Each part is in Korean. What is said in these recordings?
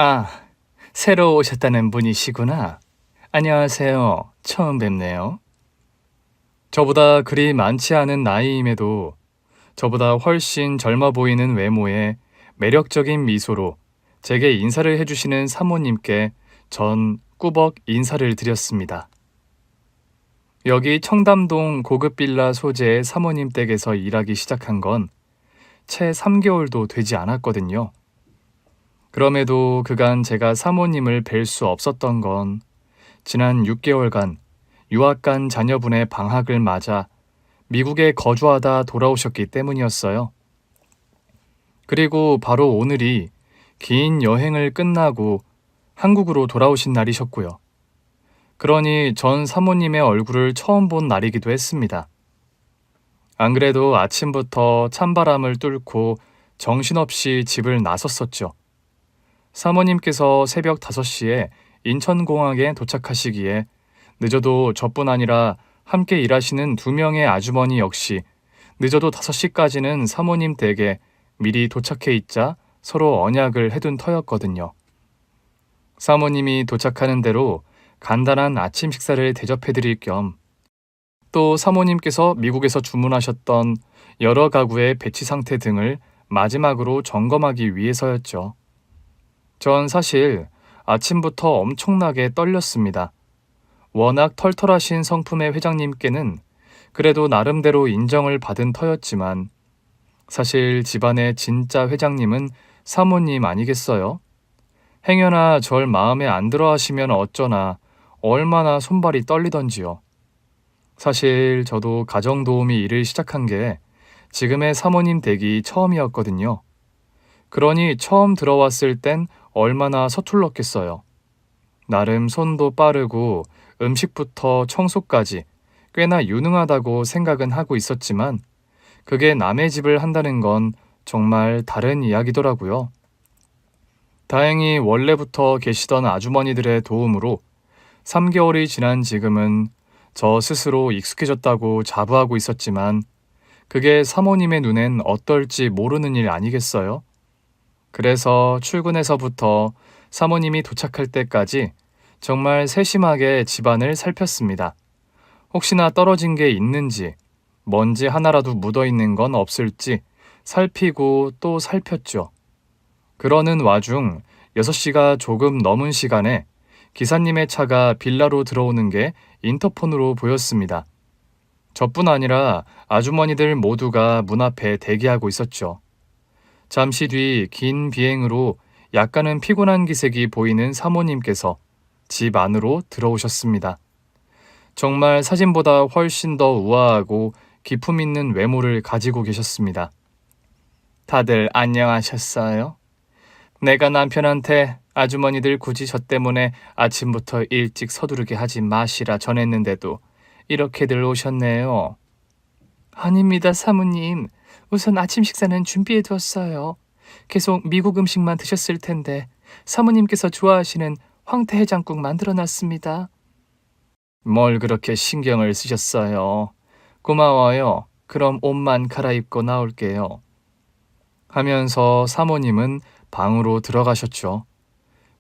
아, 새로 오셨다는 분이시구나. 안녕하세요. 처음 뵙네요. 저보다 그리 많지 않은 나이임에도 저보다 훨씬 젊어 보이는 외모에 매력적인 미소로 제게 인사를 해주시는 사모님께 전 꾸벅 인사를 드렸습니다. 여기 청담동 고급 빌라 소재의 사모님 댁에서 일하기 시작한 건 채 3개월도 되지 않았거든요. 그럼에도 그간 제가 사모님을 뵐 수 없었던 건 지난 6개월간 유학 간 자녀분의 방학을 맞아 미국에 거주하다 돌아오셨기 때문이었어요. 그리고 바로 오늘이 긴 여행을 끝나고 한국으로 돌아오신 날이셨고요. 그러니 전 사모님의 얼굴을 처음 본 날이기도 했습니다. 안 그래도 아침부터 찬바람을 뚫고 정신없이 집을 나섰었죠. 사모님께서 새벽 5시에 인천공항에 도착하시기에 늦어도 저뿐 아니라 함께 일하시는 2명의 아주머니 역시 늦어도 5시까지는 사모님 댁에 미리 도착해 있자 서로 언약을 해둔 터였거든요. 사모님이 도착하는 대로 간단한 아침 식사를 대접해 드릴 겸 또 사모님께서 미국에서 주문하셨던 여러 가구의 배치 상태 등을 마지막으로 점검하기 위해서였죠. 전 사실 아침부터 엄청나게 떨렸습니다. 워낙 털털하신 성품의 회장님께는 그래도 나름대로 인정을 받은 터였지만 사실 집안의 진짜 회장님은 사모님 아니겠어요? 행여나 절 마음에 안 들어 하시면 어쩌나 얼마나 손발이 떨리던지요. 사실 저도 가정도우미 일을 시작한 게 지금의 사모님 댁이 처음이었거든요. 그러니 처음 들어왔을 땐 얼마나 서툴렀겠어요. 나름 손도 빠르고 음식부터 청소까지 꽤나 유능하다고 생각은 하고 있었지만 그게 남의 집을 한다는 건 정말 다른 이야기더라고요. 다행히 원래부터 계시던 아주머니들의 도움으로 3개월이 지난 지금은 저 스스로 익숙해졌다고 자부하고 있었지만 그게 사모님의 눈엔 어떨지 모르는 일 아니겠어요? 그래서 출근해서부터 사모님이 도착할 때까지 정말 세심하게 집안을 살폈습니다. 혹시나 떨어진 게 있는지, 먼지 하나라도 묻어 있는 건 없을지 살피고 또 살폈죠. 그러는 와중 6시가 조금 넘은 시간에 기사님의 차가 빌라로 들어오는 게 인터폰으로 보였습니다. 저뿐 아니라 아주머니들 모두가 문 앞에 대기하고 있었죠. 잠시 뒤 긴 비행으로 약간은 피곤한 기색이 보이는 사모님께서 집 안으로 들어오셨습니다. 정말 사진보다 훨씬 더 우아하고 기품 있는 외모를 가지고 계셨습니다. 다들 안녕하셨어요? 내가 남편한테 아주머니들 굳이 저 때문에 아침부터 일찍 서두르게 하지 마시라 전했는데도 이렇게들 오셨네요. 아닙니다, 사모님. 우선 아침 식사는 준비해 두었어요. 계속 미국 음식만 드셨을 텐데 사모님께서 좋아하시는 황태해장국 만들어 놨습니다. 뭘 그렇게 신경을 쓰셨어요? 고마워요. 그럼 옷만 갈아입고 나올게요. 하면서 사모님은 방으로 들어가셨죠.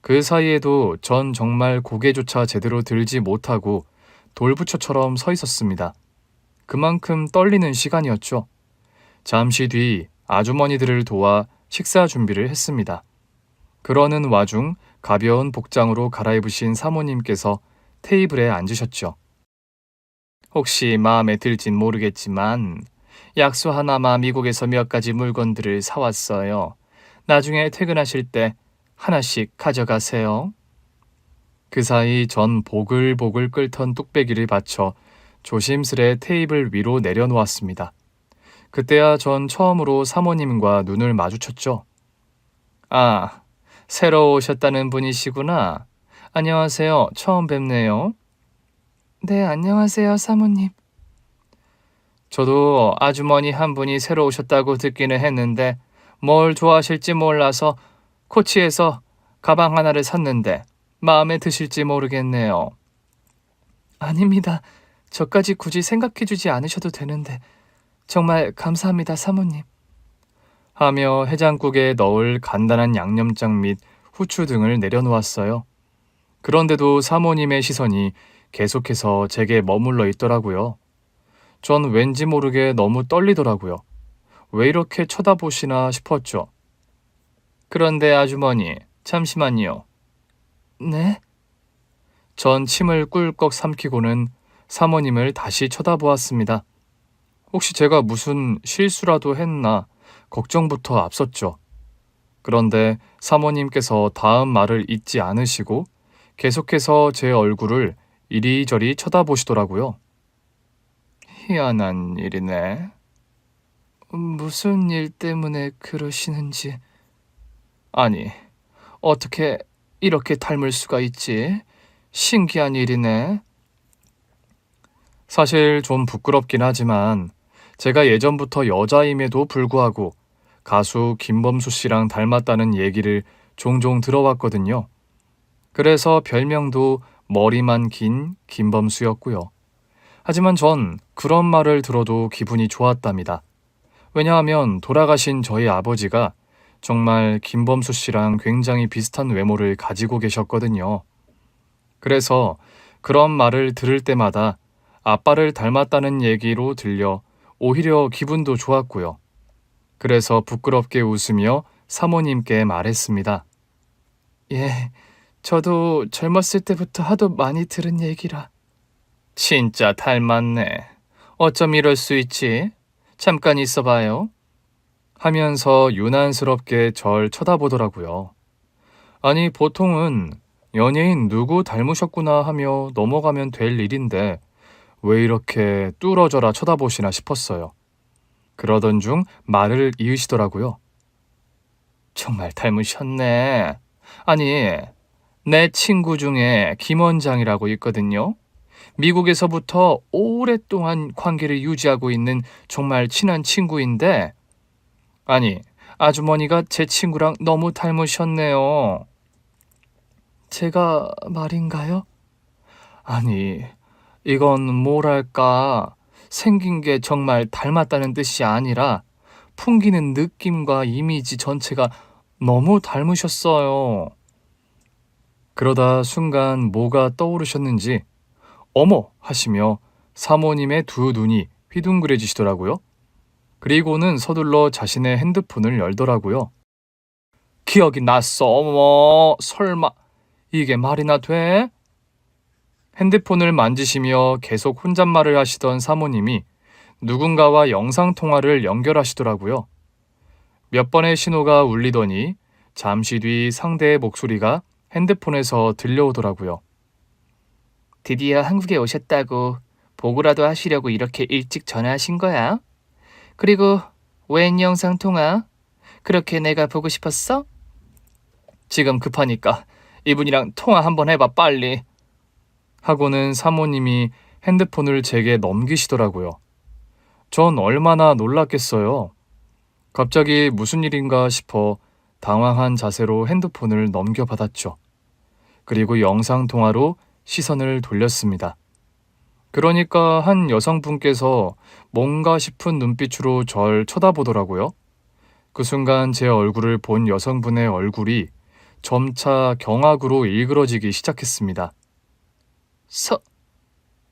그 사이에도 전 정말 고개조차 제대로 들지 못하고 돌부처처럼 서 있었습니다. 그만큼 떨리는 시간이었죠. 잠시 뒤 아주머니들을 도와 식사 준비를 했습니다. 그러는 와중 가벼운 복장으로 갈아입으신 사모님께서 테이블에 앉으셨죠. 혹시 마음에 들진 모르겠지만 약수 하나마 미국에서 몇 가지 물건들을 사왔어요. 나중에 퇴근하실 때 하나씩 가져가세요. 그 사이 전 보글보글 끓던 뚝배기를 받쳐 조심스레 테이블 위로 내려놓았습니다. 그때야 전 처음으로 사모님과 눈을 마주쳤죠. 아, 새로 오셨다는 분이시구나. 안녕하세요. 처음 뵙네요. 네, 안녕하세요, 사모님. 저도 아주머니 한 분이 새로 오셨다고 듣기는 했는데 뭘 좋아하실지 몰라서 코치에서 가방 하나를 샀는데 마음에 드실지 모르겠네요. 아닙니다. 저까지 굳이 생각해주지 않으셔도 되는데 정말 감사합니다, 사모님. 하며 해장국에 넣을 간단한 양념장 및 후추 등을 내려놓았어요. 그런데도 사모님의 시선이 계속해서 제게 머물러 있더라고요. 전 왠지 모르게 너무 떨리더라고요. 왜 이렇게 쳐다보시나 싶었죠. 그런데 아주머니, 잠시만요. 네? 전 침을 꿀꺽 삼키고는 사모님을 다시 쳐다보았습니다. 혹시 제가 무슨 실수라도 했나 걱정부터 앞섰죠. 그런데 사모님께서 다음 말을 잊지 않으시고 계속해서 제 얼굴을 이리저리 쳐다보시더라고요. 희한한 일이네. 무슨 일 때문에 그러시는지. 아니, 어떻게 이렇게 닮을 수가 있지? 신기한 일이네. 사실 좀 부끄럽긴 하지만 제가 예전부터 여자임에도 불구하고 가수 김범수 씨랑 닮았다는 얘기를 종종 들어왔거든요. 그래서 별명도 머리만 긴 김범수였고요. 하지만 전 그런 말을 들어도 기분이 좋았답니다. 왜냐하면 돌아가신 저희 아버지가 정말 김범수 씨랑 굉장히 비슷한 외모를 가지고 계셨거든요. 그래서 그런 말을 들을 때마다 아빠를 닮았다는 얘기로 들려 오히려 기분도 좋았고요. 그래서 부끄럽게 웃으며 사모님께 말했습니다. 예, 저도 젊었을 때부터 하도 많이 들은 얘기라. 진짜 닮았네. 어쩜 이럴 수 있지? 잠깐 있어봐요. 하면서 유난스럽게 절 쳐다보더라고요. 아니, 보통은 연예인 누구 닮으셨구나 하며 넘어가면 될 일인데 왜 이렇게 뚫어져라 쳐다보시나 싶었어요. 그러던 중 말을 이으시더라고요. 정말 닮으셨네. 아니, 내 친구 중에 김 원장이라고 있거든요. 미국에서부터 오랫동안 관계를 유지하고 있는 정말 친한 친구인데, 아니, 아주머니가 제 친구랑 너무 닮으셨네요. 제가 말인가요? 아니, 이건 뭐랄까, 생긴 게 정말 닮았다는 뜻이 아니라 풍기는 느낌과 이미지 전체가 너무 닮으셨어요. 그러다 순간 뭐가 떠오르셨는지 어머 하시며 사모님의 두 눈이 휘둥그레지시더라고요. 그리고는 서둘러 자신의 핸드폰을 열더라고요. 기억이 났어. 어머, 설마 이게 말이나 돼? 핸드폰을 만지시며 계속 혼잣말을 하시던 사모님이 누군가와 영상통화를 연결하시더라고요. 몇 번의 신호가 울리더니 잠시 뒤 상대의 목소리가 핸드폰에서 들려오더라고요. 드디어 한국에 오셨다고 보고라도 하시려고 이렇게 일찍 전화하신 거야? 그리고 웬 영상통화? 그렇게 내가 보고 싶었어? 지금 급하니까 이분이랑 통화 한번 해봐 빨리. 하고는 사모님이 핸드폰을 제게 넘기시더라고요. 전 얼마나 놀랐겠어요. 갑자기 무슨 일인가 싶어 당황한 자세로 핸드폰을 넘겨받았죠. 그리고 영상통화로 시선을 돌렸습니다. 그러니까 한 여성분께서 뭔가 싶은 눈빛으로 절 쳐다보더라고요. 그 순간 제 얼굴을 본 여성분의 얼굴이 점차 경악으로 일그러지기 시작했습니다.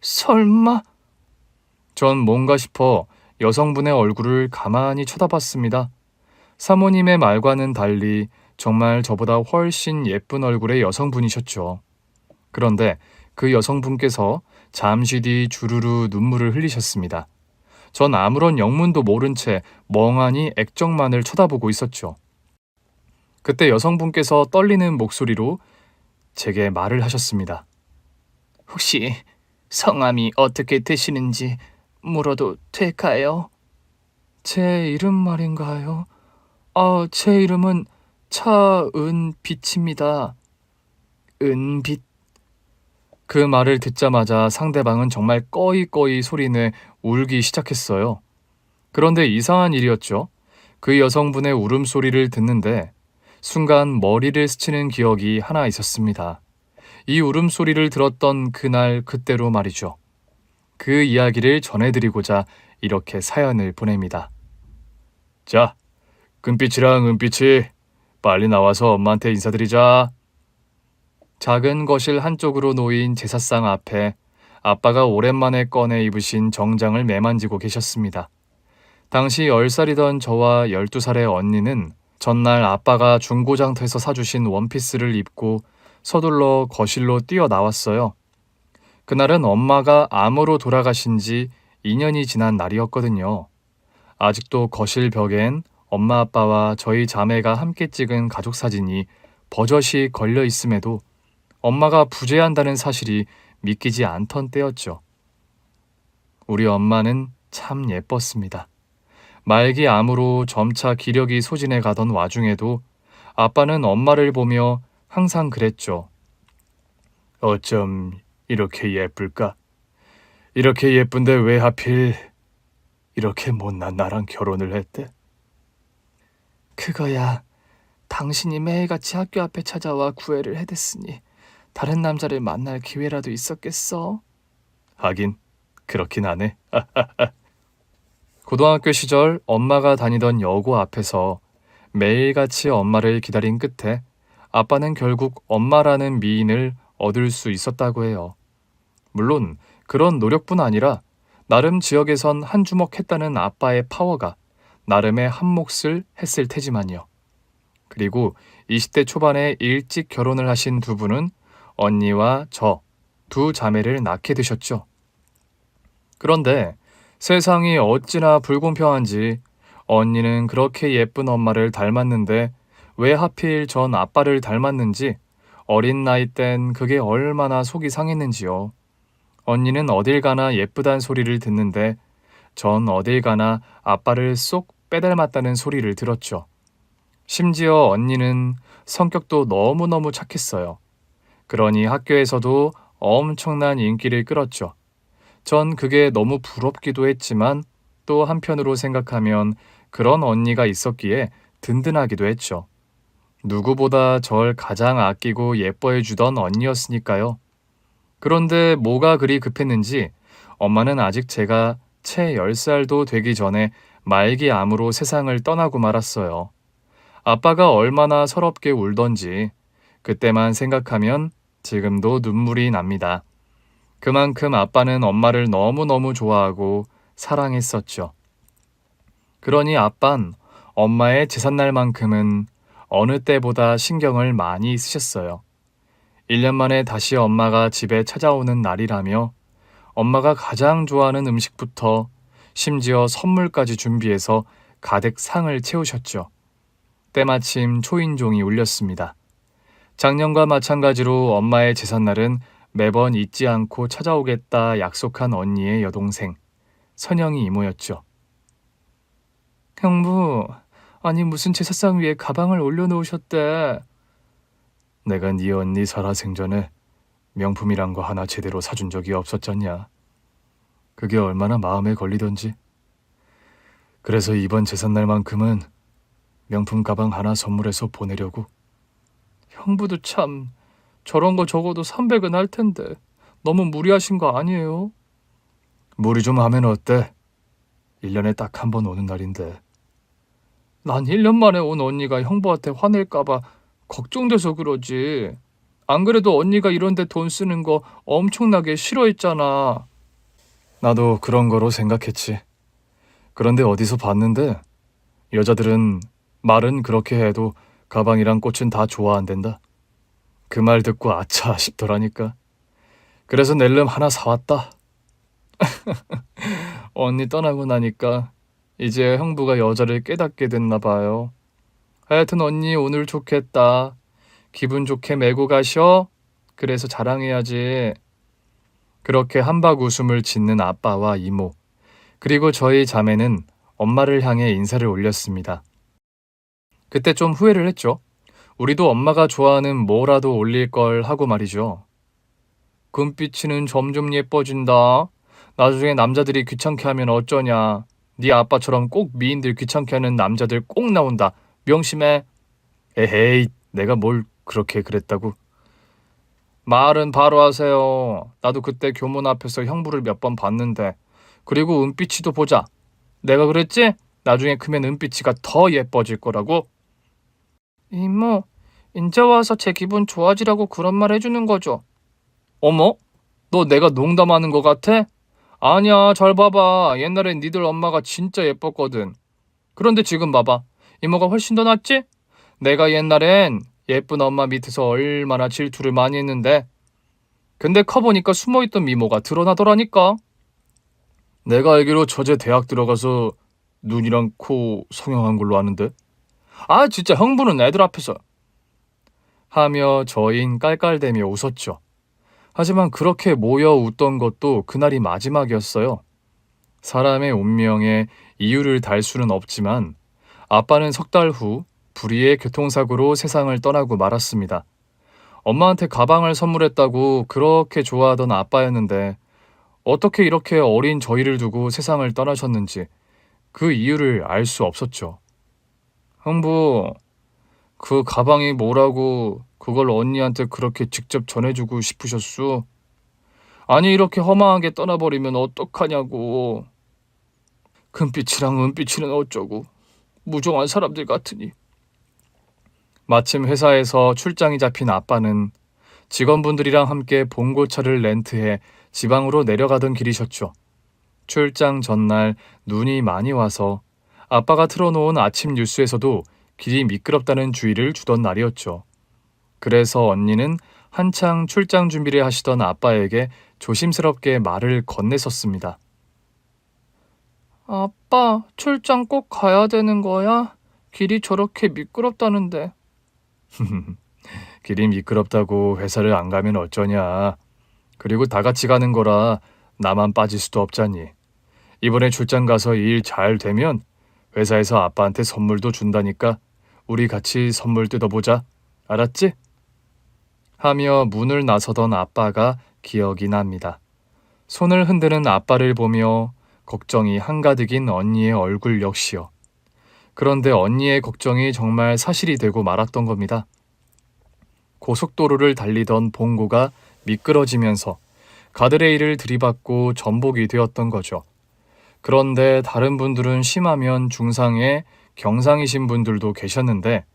설마? 전 뭔가 싶어 여성분의 얼굴을 가만히 쳐다봤습니다. 사모님의 말과는 달리 정말 저보다 훨씬 예쁜 얼굴의 여성분이셨죠. 그런데 그 여성분께서 잠시 뒤 주르르 눈물을 흘리셨습니다. 전 아무런 영문도 모른 채 멍하니 액정만을 쳐다보고 있었죠. 그때 여성분께서 떨리는 목소리로 제게 말을 하셨습니다. 혹시 성함이 어떻게 되시는지 물어도 될까요? 제 이름 말인가요? 제 이름은 차은빛입니다. 은빛. 그 말을 듣자마자 상대방은 정말 꺼이꺼이 소리내 울기 시작했어요. 그런데 이상한 일이었죠. 그 여성분의 울음소리를 듣는데 순간 머리를 스치는 기억이 하나 있었습니다. 이 울음소리를 들었던 그날 그때로 말이죠. 그 이야기를 전해드리고자 이렇게 사연을 보냅니다. 자, 금빛이랑 은빛이 빨리 나와서 엄마한테 인사드리자. 작은 거실 한쪽으로 놓인 제사상 앞에 아빠가 오랜만에 꺼내 입으신 정장을 매만지고 계셨습니다. 당시 10살이던 저와 12살의 언니는 전날 아빠가 중고장터에서 사주신 원피스를 입고 서둘러 거실로 뛰어나왔어요. 그날은 엄마가 암으로 돌아가신 지 2년이 지난 날이었거든요. 아직도 거실 벽엔 엄마 아빠와 저희 자매가 함께 찍은 가족 사진이 버젓이 걸려 있음에도 엄마가 부재한다는 사실이 믿기지 않던 때였죠. 우리 엄마는 참 예뻤습니다. 말기 암으로 점차 기력이 소진해 가던 와중에도 아빠는 엄마를 보며 항상 그랬죠. 어쩜 이렇게 예쁠까? 이렇게 예쁜데 왜 하필 이렇게 못난 나랑 결혼을 했대? 그거야, 당신이 매일같이 학교 앞에 찾아와 구애를 해댔으니 다른 남자를 만날 기회라도 있었겠어? 하긴 그렇긴 하네. 고등학교 시절 엄마가 다니던 여고 앞에서 매일같이 엄마를 기다린 끝에 아빠는 결국 엄마라는 미인을 얻을 수 있었다고 해요. 물론 그런 노력뿐 아니라 나름 지역에선 한 주먹 했다는 아빠의 파워가 나름의 한 몫을 했을 테지만요. 그리고 20대 초반에 일찍 결혼을 하신 두 분은 언니와 저, 두 자매를 낳게 되셨죠. 그런데 세상이 어찌나 불공평한지 언니는 그렇게 예쁜 엄마를 닮았는데 왜 하필 전 아빠를 닮았는지 어린 나이 땐 그게 얼마나 속이 상했는지요. 언니는 어딜 가나 예쁘단 소리를 듣는데 전 어딜 가나 아빠를 쏙 빼닮았다는 소리를 들었죠. 심지어 언니는 성격도 너무너무 착했어요. 그러니 학교에서도 엄청난 인기를 끌었죠. 전 그게 너무 부럽기도 했지만 또 한편으로 생각하면 그런 언니가 있었기에 든든하기도 했죠. 누구보다 절 가장 아끼고 예뻐해 주던 언니였으니까요. 그런데 뭐가 그리 급했는지 엄마는 아직 제가 채 10살도 되기 전에 말기암으로 세상을 떠나고 말았어요. 아빠가 얼마나 서럽게 울던지 그때만 생각하면 지금도 눈물이 납니다. 그만큼 아빠는 엄마를 너무너무 좋아하고 사랑했었죠. 그러니 아빤 엄마의 제삿날만큼은 어느 때보다 신경을 많이 쓰셨어요. 1년 만에 다시 엄마가 집에 찾아오는 날이라며 엄마가 가장 좋아하는 음식부터 심지어 선물까지 준비해서 가득 상을 채우셨죠. 때마침 초인종이 울렸습니다. 작년과 마찬가지로 엄마의 제삿날은 매번 잊지 않고 찾아오겠다 약속한 언니의 여동생, 선영이 이모였죠. 형부, 아니 무슨 제사상 위에 가방을 올려놓으셨대. 내가 네 언니 살아생전에 명품이란 거 하나 제대로 사준 적이 없었잖냐. 그게 얼마나 마음에 걸리던지. 그래서 이번 제삿날만큼은 명품 가방 하나 선물해서 보내려고. 형부도 참 저런 거 적어도 300은 할 텐데 너무 무리하신 거 아니에요? 무리 좀 하면 어때? 1년에 딱 한 번 오는 날인데. 난 1년 만에 온 언니가 형부한테 화낼까봐 걱정돼서 그러지. 안 그래도 언니가 이런데 돈 쓰는 거 엄청나게 싫어했잖아. 나도 그런 거로 생각했지. 그런데 어디서 봤는데 여자들은 말은 그렇게 해도 가방이랑 꽃은 다 좋아한댄다. 그 말 듣고 아차 싶더라니까. 그래서 낼름 하나 사왔다. 언니 떠나고 나니까 이제 형부가 여자를 깨닫게 됐나 봐요. 하여튼 언니 오늘 좋겠다. 기분 좋게 메고 가셔. 그래서 자랑해야지. 그렇게 한박 웃음을 짓는 아빠와 이모, 그리고 저희 자매는 엄마를 향해 인사를 올렸습니다. 그때 좀 후회를 했죠. 우리도 엄마가 좋아하는 뭐라도 올릴 걸 하고 말이죠. 금빛이는 점점 예뻐진다. 나중에 남자들이 귀찮게 하면 어쩌냐. 네 아빠처럼 꼭 미인들 귀찮게 하는 남자들 꼭 나온다. 명심해. 에헤이, 내가 뭘 그렇게 그랬다고. 말은 바로 하세요. 나도 그때 교문 앞에서 형부를 몇 번 봤는데. 그리고 은빛이도 보자. 내가 그랬지? 나중에 크면 은빛이가 더 예뻐질 거라고. 이모, 인제 와서 제 기분 좋아지라고 그런 말 해주는 거죠? 어머? 너 내가 농담하는 거 같아? 아니야, 잘 봐봐. 옛날엔 니들 엄마가 진짜 예뻤거든. 그런데 지금 봐봐. 이모가 훨씬 더 낫지? 내가 옛날엔 예쁜 엄마 밑에서 얼마나 질투를 많이 했는데. 근데 커보니까 숨어있던 미모가 드러나더라니까. 내가 알기로 저제 대학 들어가서 눈이랑 코 성형한 걸로 아는데. 아, 진짜 형부는 애들 앞에서. 하며 저흰 깔깔대며 웃었죠. 하지만 그렇게 모여 웃던 것도 그날이 마지막이었어요. 사람의 운명에 이유를 달 수는 없지만 아빠는 석 달 후 불의의 교통사고로 세상을 떠나고 말았습니다. 엄마한테 가방을 선물했다고 그렇게 좋아하던 아빠였는데 어떻게 이렇게 어린 저희를 두고 세상을 떠나셨는지 그 이유를 알 수 없었죠. 형부, 그 가방이 뭐라고 그걸 언니한테 그렇게 직접 전해주고 싶으셨수? 아니 이렇게 허망하게 떠나버리면 어떡하냐고. 금빛이랑 은빛이는 어쩌고. 무정한 사람들 같으니. 마침 회사에서 출장이 잡힌 아빠는 직원분들이랑 함께 봉고차를 렌트해 지방으로 내려가던 길이셨죠. 출장 전날 눈이 많이 와서 아빠가 틀어놓은 아침 뉴스에서도 길이 미끄럽다는 주의를 주던 날이었죠. 그래서 언니는 한창 출장 준비를 하시던 아빠에게 조심스럽게 말을 건네섰습니다. 아빠, 출장 꼭 가야 되는 거야? 길이 저렇게 미끄럽다는데. 길이 미끄럽다고 회사를 안 가면 어쩌냐. 그리고 다 같이 가는 거라 나만 빠질 수도 없잖니. 이번에 출장 가서 일 잘 되면 회사에서 아빠한테 선물도 준다니까 우리 같이 선물 뜯어보자. 알았지? 하며 문을 나서던 아빠가 기억이 납니다. 손을 흔드는 아빠를 보며 걱정이 한가득인 언니의 얼굴 역시요. 그런데 언니의 걱정이 정말 사실이 되고 말았던 겁니다. 고속도로를 달리던 봉고가 미끄러지면서 가드레일을 들이받고 전복이 되었던 거죠. 그런데 다른 분들은 심하면 중상에 경상이신 분들도 계셨는데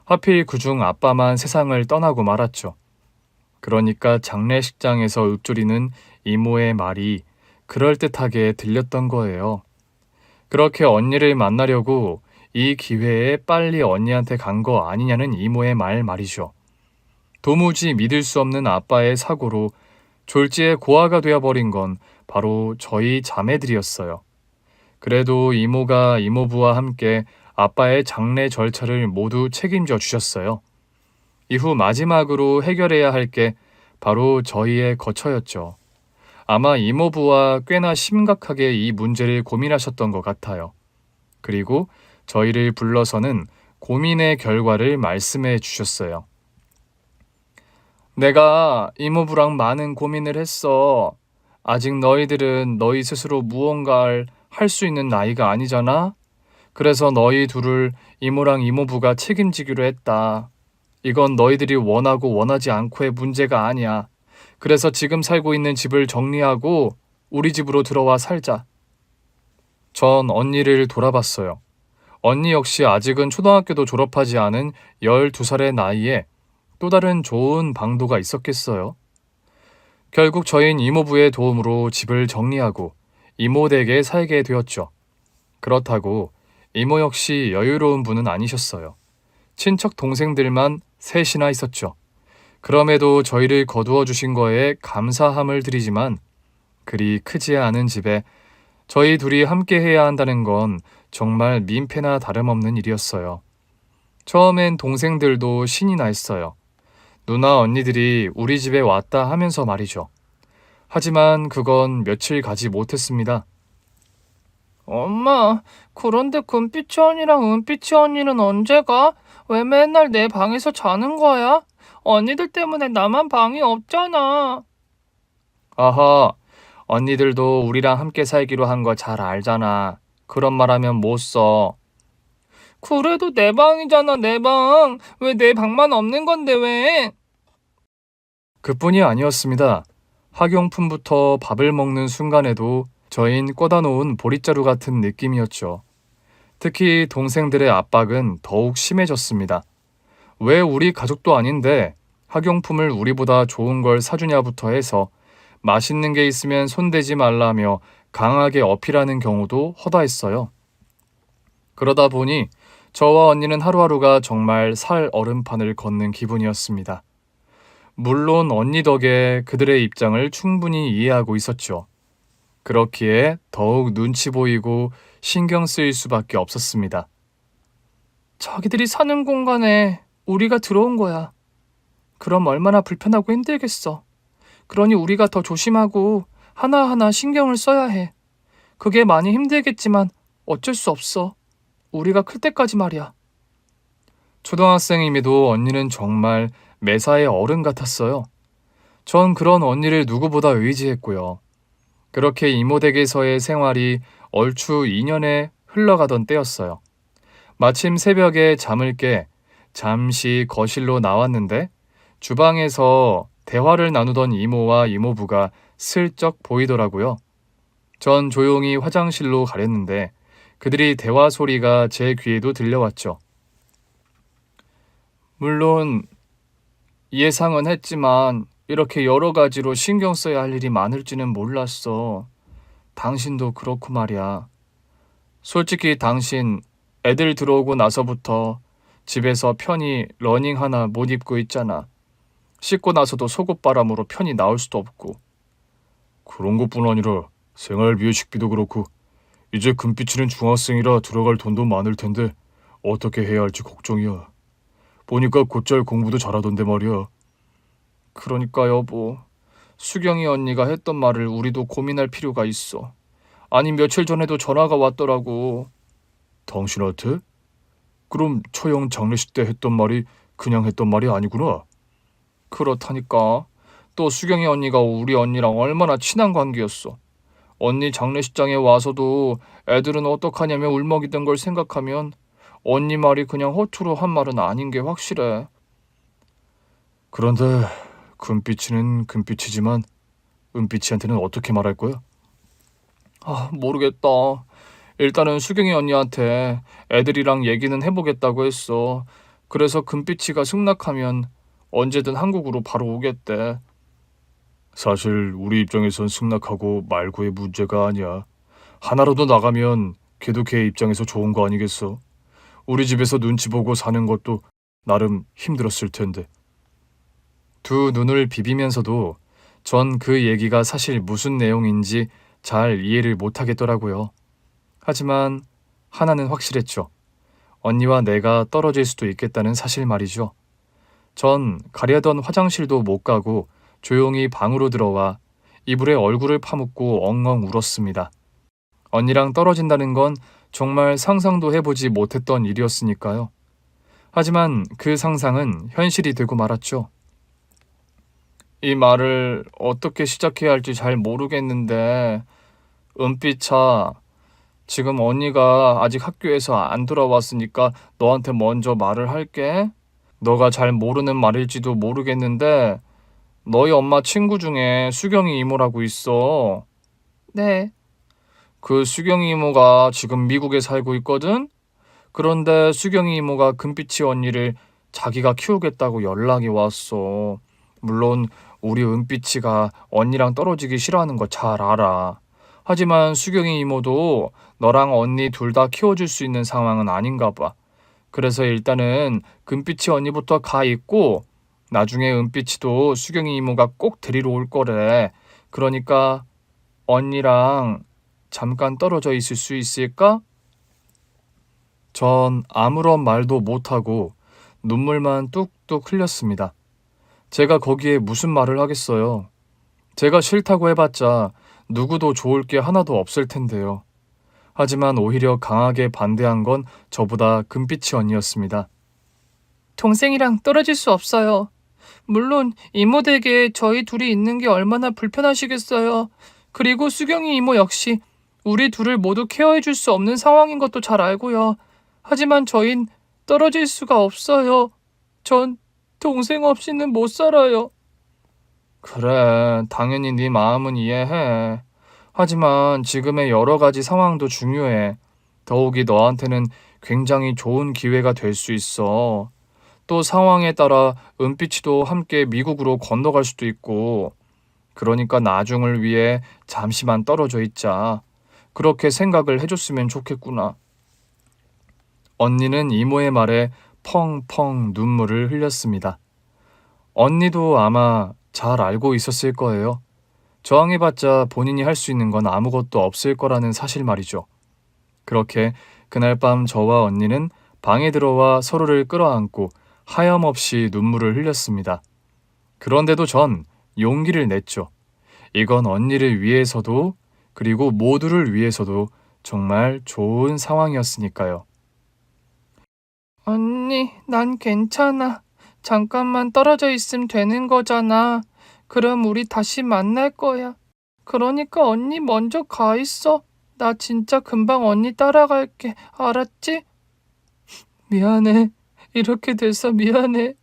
하필 그중 아빠만 세상을 떠나고 말았죠. 그러니까 장례식장에서 읊조리는 이모의 말이 그럴듯하게 들렸던 거예요. 그렇게 언니를 만나려고 이 기회에 빨리 언니한테 간 거 아니냐는 이모의 말이죠. 도무지 믿을 수 없는 아빠의 사고로 졸지에 고아가 되어버린 건 바로 저희 자매들이었어요. 그래도 이모가 이모부와 함께 아빠의 장례 절차를 모두 책임져 주셨어요. 이후 마지막으로 해결해야 할 게 바로 저희의 거처였죠. 아마 이모부와 꽤나 심각하게 이 문제를 고민하셨던 것 같아요. 그리고 저희를 불러서는 고민의 결과를 말씀해 주셨어요. 내가 이모부랑 많은 고민을 했어. 아직 너희들은 너희 스스로 무언가를 할 수 있는 나이가 아니잖아? 그래서 너희 둘을 이모랑 이모부가 책임지기로 했다. 이건 너희들이 원하고 원하지 않고의 문제가 아니야. 그래서 지금 살고 있는 집을 정리하고 우리 집으로 들어와 살자. 전 언니를 돌아봤어요. 언니 역시 아직은 초등학교도 졸업하지 않은 12살의 나이에 또 다른 좋은 방도가 있었겠어요. 결국 저희는 이모부의 도움으로 집을 정리하고 이모 댁에 살게 되었죠. 그렇다고 이모 역시 여유로운 분은 아니셨어요. 친척 동생들만 셋이나 있었죠. 그럼에도 저희를 거두어 주신 거에 감사함을 드리지만 그리 크지 않은 집에 저희 둘이 함께 해야 한다는 건 정말 민폐나 다름없는 일이었어요. 처음엔 동생들도 신이 나 했어요. 누나 언니들이 우리 집에 왔다 하면서 말이죠. 하지만 그건 며칠 가지 못했습니다. 엄마, 그런데 금빛이 언니랑 은빛이 언니는 언제 가? 왜 맨날 내 방에서 자는 거야? 언니들 때문에 나만 방이 없잖아. 아하, 언니들도 우리랑 함께 살기로 한 거 잘 알잖아. 그런 말 하면 못 써. 그래도 내 방이잖아, 내 방. 왜 내 방만 없는 건데 왜? 그뿐이 아니었습니다. 학용품부터 밥을 먹는 순간에도 저흰 꽂아놓은 보릿자루 같은 느낌이었죠. 특히 동생들의 압박은 더욱 심해졌습니다. 왜 우리 가족도 아닌데 학용품을 우리보다 좋은 걸 사주냐부터 해서 맛있는 게 있으면 손대지 말라며 강하게 어필하는 경우도 허다했어요. 그러다 보니 저와 언니는 하루하루가 정말 살 얼음판을 걷는 기분이었습니다. 물론 언니 덕에 그들의 입장을 충분히 이해하고 있었죠. 그렇기에 더욱 눈치 보이고 신경 쓰일 수밖에 없었습니다. 자기들이 사는 공간에 우리가 들어온 거야. 그럼 얼마나 불편하고 힘들겠어. 그러니 우리가 더 조심하고 하나하나 신경을 써야 해. 그게 많이 힘들겠지만 어쩔 수 없어. 우리가 클 때까지 말이야. 초등학생임에도 언니는 정말 매사에 어른 같았어요. 전 그런 언니를 누구보다 의지했고요. 그렇게 이모 댁에서의 생활이 얼추 2년에 흘러가던 때였어요. 마침 새벽에 잠을 깨 잠시 거실로 나왔는데 주방에서 대화를 나누던 이모와 이모부가 슬쩍 보이더라고요. 전 조용히 화장실로 가렸는데 그들이 대화 소리가 제 귀에도 들려왔죠. 물론 예상은 했지만 이렇게 여러 가지로 신경 써야 할 일이 많을지는 몰랐어. 당신도 그렇고 말이야. 솔직히 당신 애들 들어오고 나서부터 집에서 편히 러닝 하나 못 입고 있잖아. 씻고 나서도 속옷바람으로 편히 나올 수도 없고. 그런 것뿐 아니라 생활비 식비도 그렇고 이제 금빛이는 중학생이라 들어갈 돈도 많을 텐데 어떻게 해야 할지 걱정이야. 보니까 곧잘 공부도 잘하던데 말이야. 그러니까 여보, 수경이 언니가 했던 말을 우리도 고민할 필요가 있어. 아니 며칠 전에도 전화가 왔더라고. 당신한테? 그럼 처형 장례식 때 했던 말이 그냥 했던 말이 아니구나. 그렇다니까. 또 수경이 언니가 우리 언니랑 얼마나 친한 관계였어. 언니 장례식장에 와서도 애들은 어떡하냐며 울먹이던 걸 생각하면 언니 말이 그냥 허투루 한 말은 아닌 게 확실해. 그런데 금빛이는 금빛이지만 은빛이한테는 어떻게 말할 거야? 모르겠다. 일단은 수경이 언니한테 애들이랑 얘기는 해보겠다고 했어. 그래서 금빛이가 승낙하면 언제든 한국으로 바로 오겠대. 사실 우리 입장에선 승낙하고 말고의 문제가 아니야. 하나라도 나가면 걔도 걔 입장에서 좋은 거 아니겠어? 우리 집에서 눈치 보고 사는 것도 나름 힘들었을 텐데. 두 눈을 비비면서도 전 그 얘기가 사실 무슨 내용인지 잘 이해를 못하겠더라고요. 하지만 하나는 확실했죠. 언니와 내가 떨어질 수도 있겠다는 사실 말이죠. 전 가려던 화장실도 못 가고 조용히 방으로 들어와 이불에 얼굴을 파묻고 엉엉 울었습니다. 언니랑 떨어진다는 건 정말 상상도 해보지 못했던 일이었으니까요. 하지만 그 상상은 현실이 되고 말았죠. 이 말을 어떻게 시작해야 할지 잘 모르겠는데, 은빛아, 지금 언니가 아직 학교에서 안 돌아왔으니까 너한테 먼저 말을 할게. 너가 잘 모르는 말일지도 모르겠는데, 너희 엄마 친구 중에 수경이 이모라고 있어. 네. 그 수경이 이모가 지금 미국에 살고 있거든? 그런데 수경이 이모가 금빛이 언니를 자기가 키우겠다고 연락이 왔어. 물론 우리 은빛이가 언니랑 떨어지기 싫어하는 거 잘 알아. 하지만 수경이 이모도 너랑 언니 둘 다 키워줄 수 있는 상황은 아닌가 봐. 그래서 일단은 금빛이 언니부터 가 있고 나중에 은빛이도 수경이 이모가 꼭 데리러 올 거래. 그러니까 언니랑 잠깐 떨어져 있을 수 있을까? 전 아무런 말도 못하고 눈물만 뚝뚝 흘렸습니다. 제가 거기에 무슨 말을 하겠어요. 제가 싫다고 해봤자 누구도 좋을 게 하나도 없을 텐데요. 하지만 오히려 강하게 반대한 건 저보다 금빛이 언니였습니다. 동생이랑 떨어질 수 없어요. 물론 이모 댁에 저희 둘이 있는 게 얼마나 불편하시겠어요. 그리고 수경이 이모 역시 우리 둘을 모두 케어해 줄 수 없는 상황인 것도 잘 알고요. 하지만 저흰 떨어질 수가 없어요. 전 동생 없이는 못 살아요. 그래, 당연히 네 마음은 이해해. 하지만 지금의 여러 가지 상황도 중요해. 더욱이 너한테는 굉장히 좋은 기회가 될 수 있어. 또 상황에 따라 은빛이도 함께 미국으로 건너갈 수도 있고, 그러니까 나중을 위해 잠시만 떨어져 있자. 그렇게 생각을 해줬으면 좋겠구나. 언니는 이모의 말에 펑펑 눈물을 흘렸습니다. 언니도 아마 잘 알고 있었을 거예요. 저항해봤자 본인이 할 수 있는 건 아무것도 없을 거라는 사실 말이죠. 그렇게 그날 밤 저와 언니는 방에 들어와 서로를 끌어안고 하염없이 눈물을 흘렸습니다. 그런데도 전 용기를 냈죠. 이건 언니를 위해서도 그리고 모두를 위해서도 정말 좋은 상황이었으니까요. 언니, 난 괜찮아. 잠깐만 떨어져 있으면 되는 거잖아. 그럼 우리 다시 만날 거야. 그러니까 언니 먼저 가 있어. 나 진짜 금방 언니 따라갈게. 알았지? 미안해. 이렇게 돼서 미안해.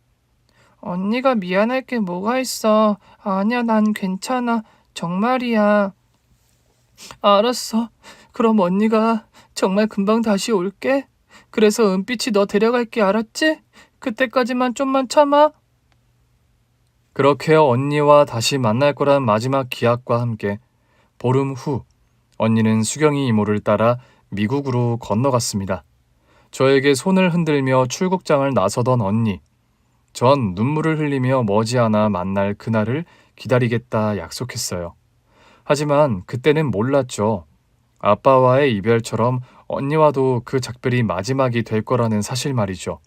언니가 미안할 게 뭐가 있어. 아니야, 난 괜찮아. 정말이야. 알았어. 그럼 언니가 정말 금방 다시 올게. 그래서 은빛이 너 데려갈게. 알았지? 그때까지만 좀만 참아. 그렇게 언니와 다시 만날 거란 마지막 기약과 함께 보름 후 언니는 수경이 이모를 따라 미국으로 건너갔습니다. 저에게 손을 흔들며 출국장을 나서던 언니. 전 눈물을 흘리며 머지않아 만날 그날을 기다리겠다 약속했어요. 하지만 그때는 몰랐죠. 아빠와의 이별처럼 언니와도 그 작별이 마지막이 될 거라는 사실 말이죠.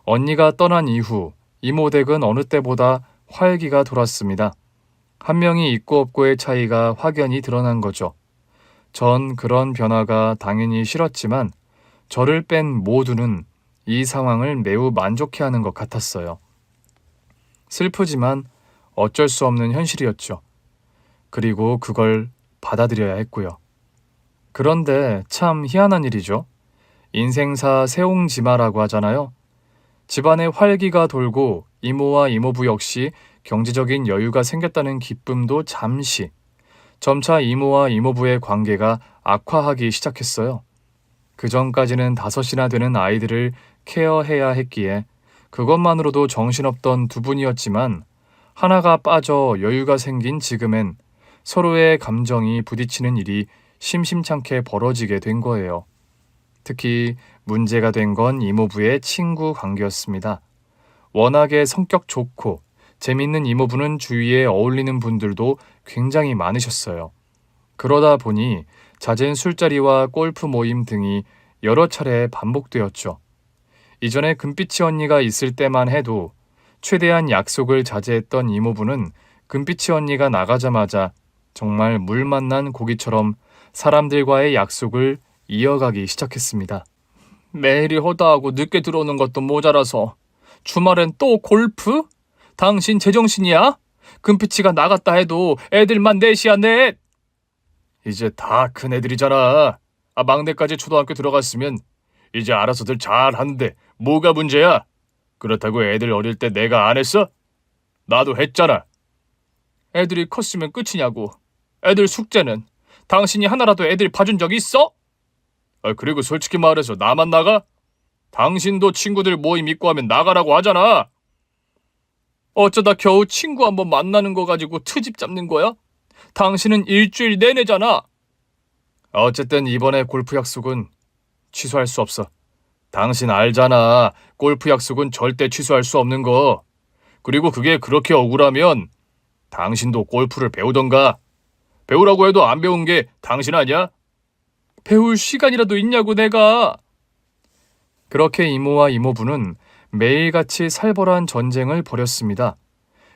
언니가 떠난 이후 이모 댁은 어느 때보다 활기가 돌았습니다. 한 명이 있고 없고의 차이가 확연히 드러난 거죠. 전 그런 변화가 당연히 싫었지만 저를 뺀 모두는 이 상황을 매우 만족해하는 것 같았어요. 슬프지만 어쩔 수 없는 현실이었죠. 그리고 그걸 받아들여야 했고요. 그런데 참 희한한 일이죠. 인생사 세옹지마라고 하잖아요. 집안에 활기가 돌고 이모와 이모부 역시 경제적인 여유가 생겼다는 기쁨도 잠시, 점차 이모와 이모부의 관계가 악화하기 시작했어요. 그 전까지는 5이나 되는 아이들을 케어해야 했기에 그것만으로도 정신없던 두 분이었지만 하나가 빠져 여유가 생긴 지금엔 서로의 감정이 부딪히는 일이 심심찮게 벌어지게 된 거예요. 특히 문제가 된 건 이모부의 친구 관계였습니다. 워낙에 성격 좋고 재밌는 이모부는 주위에 어울리는 분들도 굉장히 많으셨어요. 그러다 보니 잦은 술자리와 골프 모임 등이 여러 차례 반복되었죠. 이전에 금빛이 언니가 있을 때만 해도 최대한 약속을 자제했던 이모부는 금빛이 언니가 나가자마자 정말 물 만난 고기처럼 사람들과의 약속을 이어가기 시작했습니다. 매일이 허다하고 늦게 들어오는 것도 모자라서 주말엔 또 골프? 당신 제정신이야? 금빛이가 나갔다 해도 애들만 넷이야 넷! 이제 다 큰 애들이잖아. 막내까지 초등학교 들어갔으면 이제 알아서들 잘하는데 뭐가 문제야? 그렇다고 애들 어릴 때 내가 안 했어? 나도 했잖아. 애들이 컸으면 끝이냐고. 애들 숙제는 당신이 하나라도 애들 봐준 적 있어? 그리고 솔직히 말해서 나만 나가? 당신도 친구들 모임 있고 하면 나가라고 하잖아. 어쩌다 겨우 친구 한번 만나는 거 가지고 트집 잡는 거야? 당신은 일주일 내내잖아. 어쨌든 이번에 골프 약속은 취소할 수 없어. 당신 알잖아. 골프 약속은 절대 취소할 수 없는 거. 그리고 그게 그렇게 억울하면 당신도 골프를 배우던가. 배우라고 해도 안 배운 게 당신 아니야? 배울 시간이라도 있냐고 내가. 그렇게 이모와 이모부는 매일같이 살벌한 전쟁을 벌였습니다.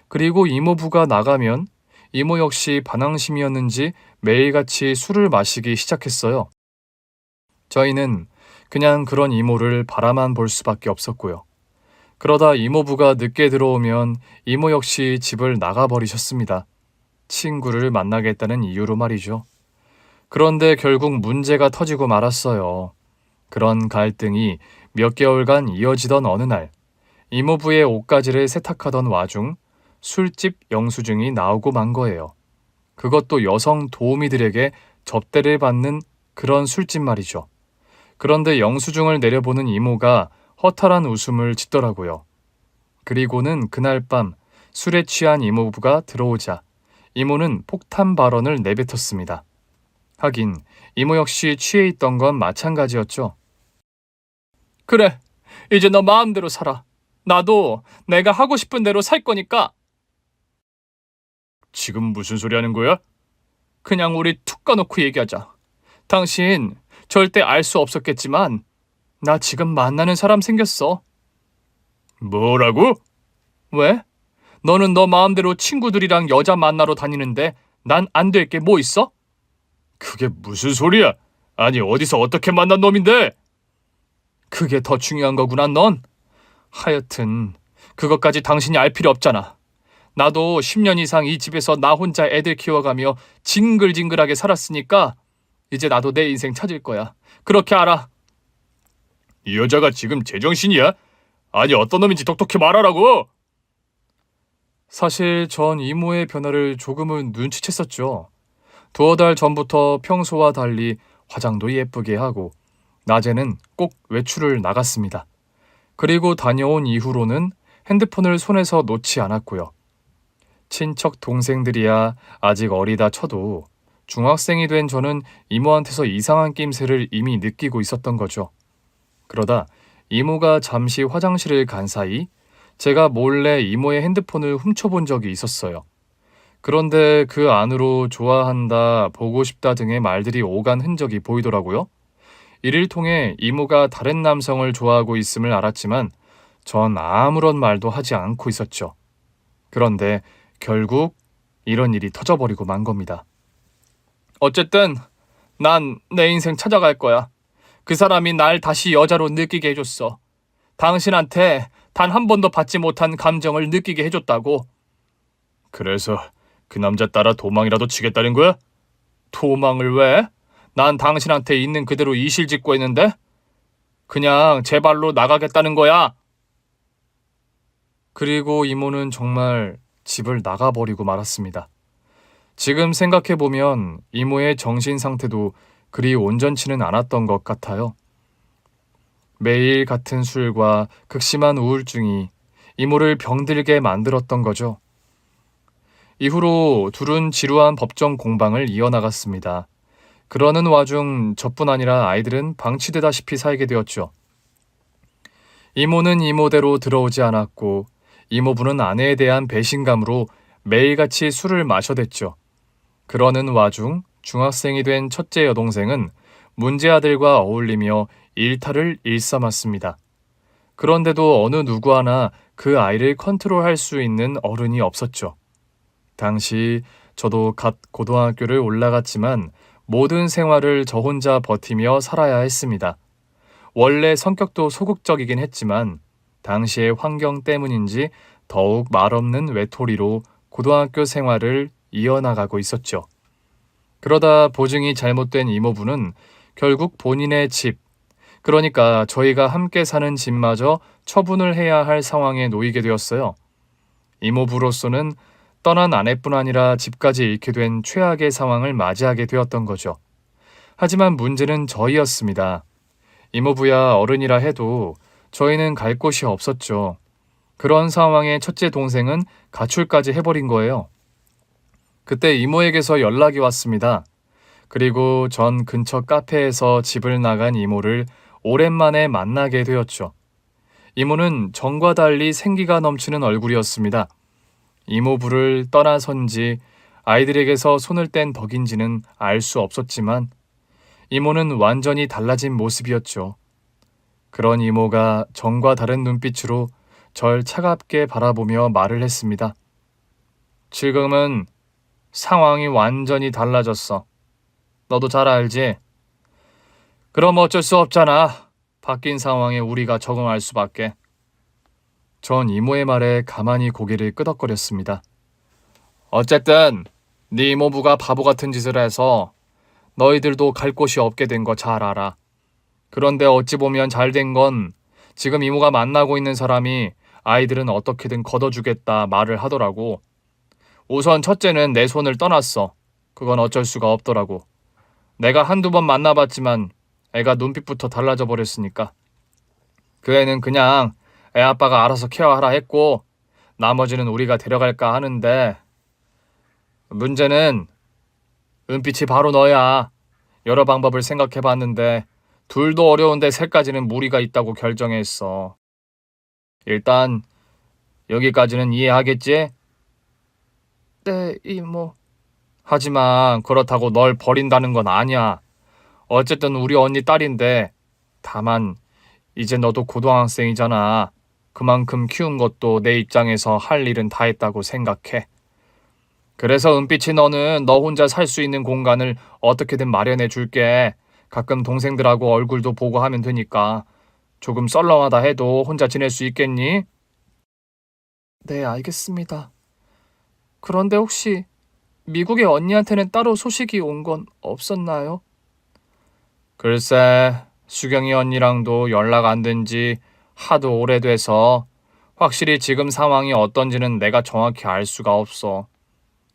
그리고 이모부가 나가면 이모 역시 반항심이었는지 매일같이 술을 마시기 시작했어요. 저희는 그냥 그런 이모를 바라만 볼 수밖에 없었고요. 그러다 이모부가 늦게 들어오면 이모 역시 집을 나가버리셨습니다. 친구를 만나겠다는 이유로 말이죠. 그런데 결국 문제가 터지고 말았어요. 그런 갈등이 몇 개월간 이어지던 어느 날, 이모부의 옷가지를 세탁하던 와중 술집 영수증이 나오고 만 거예요. 그것도 여성 도우미들에게 접대를 받는 그런 술집 말이죠. 그런데 영수증을 내려보는 이모가 허탈한 웃음을 짓더라고요. 그리고는 그날 밤 술에 취한 이모부가 들어오자 이모는 폭탄 발언을 내뱉었습니다. 하긴 이모 역시 취해 있던 건 마찬가지였죠. 그래, 이제 너 마음대로 살아. 나도 내가 하고 싶은 대로 살 거니까. 지금 무슨 소리 하는 거야? 그냥 우리 툭 까놓고 얘기하자. 당신 절대 알 수 없었겠지만 나 지금 만나는 사람 생겼어. 뭐라고? 왜? 너는 너 마음대로 친구들이랑 여자 만나러 다니는데 난 안 될 게 뭐 있어? 그게 무슨 소리야? 아니 어디서 어떻게 만난 놈인데? 그게 더 중요한 거구나 넌. 하여튼 그것까지 당신이 알 필요 없잖아. 나도 10년 이상 이 집에서 나 혼자 애들 키워가며 징글징글하게 살았으니까 이제 나도 내 인생 찾을 거야. 그렇게 알아. 이 여자가 지금 제정신이야? 아니 어떤 놈인지 똑똑히 말하라고. 사실 전 이모의 변화를 조금은 눈치챘었죠. 두어 달 전부터 평소와 달리 화장도 예쁘게 하고 낮에는 꼭 외출을 나갔습니다. 그리고 다녀온 이후로는 핸드폰을 손에서 놓지 않았고요. 친척 동생들이야 아직 어리다 쳐도 중학생이 된 저는 이모한테서 이상한 낌새를 이미 느끼고 있었던 거죠. 그러다 이모가 잠시 화장실을 간 사이 제가 몰래 이모의 핸드폰을 훔쳐본 적이 있었어요. 그런데 그 안으로 좋아한다, 보고 싶다 등의 말들이 오간 흔적이 보이더라고요. 이를 통해 이모가 다른 남성을 좋아하고 있음을 알았지만 전 아무런 말도 하지 않고 있었죠. 그런데 결국 이런 일이 터져버리고 만 겁니다. 어쨌든 난 내 인생 찾아갈 거야. 그 사람이 날 다시 여자로 느끼게 해줬어. 당신한테 단 한 번도 받지 못한 감정을 느끼게 해줬다고. 그래서 그 남자 따라 도망이라도 치겠다는 거야? 도망을 왜? 난 당신한테 있는 그대로 이실직고 했는데? 그냥 제 발로 나가겠다는 거야. 그리고 이모는 정말 집을 나가버리고 말았습니다. 지금 생각해보면 이모의 정신 상태도 그리 온전치는 않았던 것 같아요. 매일 같은 술과 극심한 우울증이 이모를 병들게 만들었던 거죠. 이후로 둘은 지루한 법정 공방을 이어나갔습니다. 그러는 와중 저뿐 아니라 아이들은 방치되다시피 살게 되었죠. 이모는 이모대로 들어오지 않았고 이모부는 아내에 대한 배신감으로 매일같이 술을 마셔댔죠. 그러는 와중 중학생이 된 첫째 여동생은 문제 아들과 어울리며 일탈을 일삼았습니다. 그런데도 어느 누구 하나 그 아이를 컨트롤할 수 있는 어른이 없었죠. 당시 저도 갓 고등학교를 올라갔지만 모든 생활을 저 혼자 버티며 살아야 했습니다. 원래 성격도 소극적이긴 했지만 당시의 환경 때문인지 더욱 말없는 외톨이로 고등학교 생활을 이어나가고 있었죠. 그러다 보증이 잘못된 이모부는 결국 본인의 집, 그러니까 저희가 함께 사는 집마저 처분을 해야 할 상황에 놓이게 되었어요. 이모부로서는 떠난 아내뿐 아니라 집까지 잃게 된 최악의 상황을 맞이하게 되었던 거죠. 하지만 문제는 저희였습니다. 이모부야 어른이라 해도 저희는 갈 곳이 없었죠. 그런 상황에 첫째 동생은 가출까지 해버린 거예요. 그때 이모에게서 연락이 왔습니다. 그리고 전 근처 카페에서 집을 나간 이모를 오랜만에 만나게 되었죠. 이모는 전과 달리 생기가 넘치는 얼굴이었습니다. 이모부를 떠나선지 아이들에게서 손을 뗀 덕인지는 알 수 없었지만 이모는 완전히 달라진 모습이었죠. 그런 이모가 전과 다른 눈빛으로 절 차갑게 바라보며 말을 했습니다. 지금은 상황이 완전히 달라졌어. 너도 잘 알지? 그럼 어쩔 수 없잖아. 바뀐 상황에 우리가 적응할 수밖에. 전 이모의 말에 가만히 고개를 끄덕거렸습니다. 어쨌든 네 이모부가 바보 같은 짓을 해서 너희들도 갈 곳이 없게 된 거 잘 알아. 그런데 어찌 보면 잘 된 건 지금 이모가 만나고 있는 사람이 아이들은 어떻게든 걷어주겠다 말을 하더라고. 우선 첫째는 내 손을 떠났어. 그건 어쩔 수가 없더라고. 내가 한두 번 만나봤지만 애가 눈빛부터 달라져 버렸으니까. 그 애는 그냥 애 아빠가 알아서 케어하라 했고 나머지는 우리가 데려갈까 하는데 문제는 은빛이 바로 너야. 여러 방법을 생각해봤는데 둘도 어려운데 셋까지는 무리가 있다고 결정했어. 일단 여기까지는 이해하겠지? 네, 이모. 하지만 그렇다고 널 버린다는 건 아니야. 어쨌든 우리 언니 딸인데 다만 이제 너도 고등학생이잖아. 그만큼 키운 것도 내 입장에서 할 일은 다 했다고 생각해. 그래서 은빛이 너는 너 혼자 살 수 있는 공간을 어떻게든 마련해 줄게. 가끔 동생들하고 얼굴도 보고 하면 되니까. 조금 썰렁하다 해도 혼자 지낼 수 있겠니? 네, 알겠습니다. 그런데 혹시 미국의 언니한테는 따로 소식이 온 건 없었나요? 글쎄, 수경이 언니랑도 연락 안 된 지 하도 오래돼서 확실히 지금 상황이 어떤지는 내가 정확히 알 수가 없어.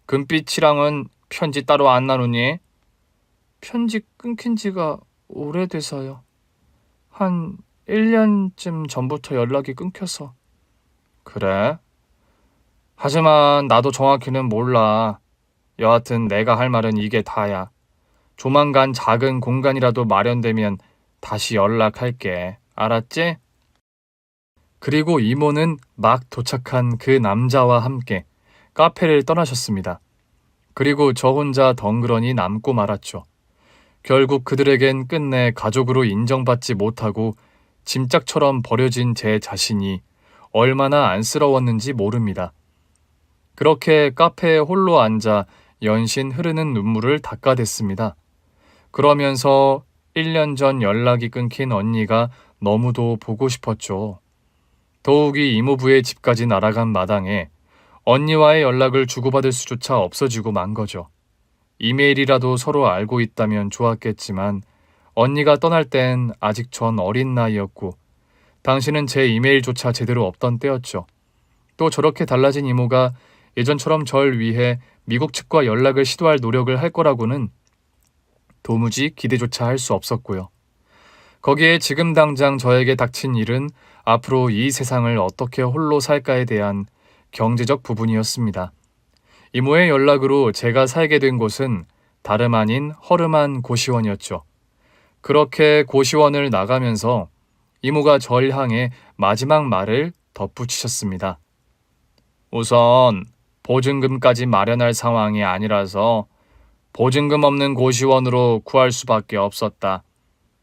금빛이랑은 편지 따로 안 나누니? 편지 끊긴 지가 오래돼서요. 한 1년쯤 전부터 연락이 끊겨서. 그래? 하지만 나도 정확히는 몰라. 여하튼 내가 할 말은 이게 다야. 조만간 작은 공간이라도 마련되면 다시 연락할게. 알았지? 그리고 이모는 막 도착한 그 남자와 함께 카페를 떠나셨습니다. 그리고 저 혼자 덩그러니 남고 말았죠. 결국 그들에겐 끝내 가족으로 인정받지 못하고 짐짝처럼 버려진 제 자신이 얼마나 안쓰러웠는지 모릅니다. 그렇게 카페에 홀로 앉아 연신 흐르는 눈물을 닦아댔습니다. 그러면서 1년 전 연락이 끊긴 언니가 너무도 보고 싶었죠. 더욱이 이모부의 집까지 날아간 마당에 언니와의 연락을 주고받을 수조차 없어지고 만 거죠. 이메일이라도 서로 알고 있다면 좋았겠지만 언니가 떠날 땐 아직 전 어린 나이였고 당신은 제 이메일조차 제대로 없던 때였죠. 또 저렇게 달라진 이모가 예전처럼 절 위해 미국 측과 연락을 시도할 노력을 할 거라고는 도무지 기대조차 할 수 없었고요. 거기에 지금 당장 저에게 닥친 일은 앞으로 이 세상을 어떻게 홀로 살까에 대한 경제적 부분이었습니다. 이모의 연락으로 제가 살게 된 곳은 다름 아닌 허름한 고시원이었죠. 그렇게 고시원을 나가면서 이모가 절 향해 마지막 말을 덧붙이셨습니다. 우선 보증금까지 마련할 상황이 아니라서 보증금 없는 고시원으로 구할 수밖에 없었다.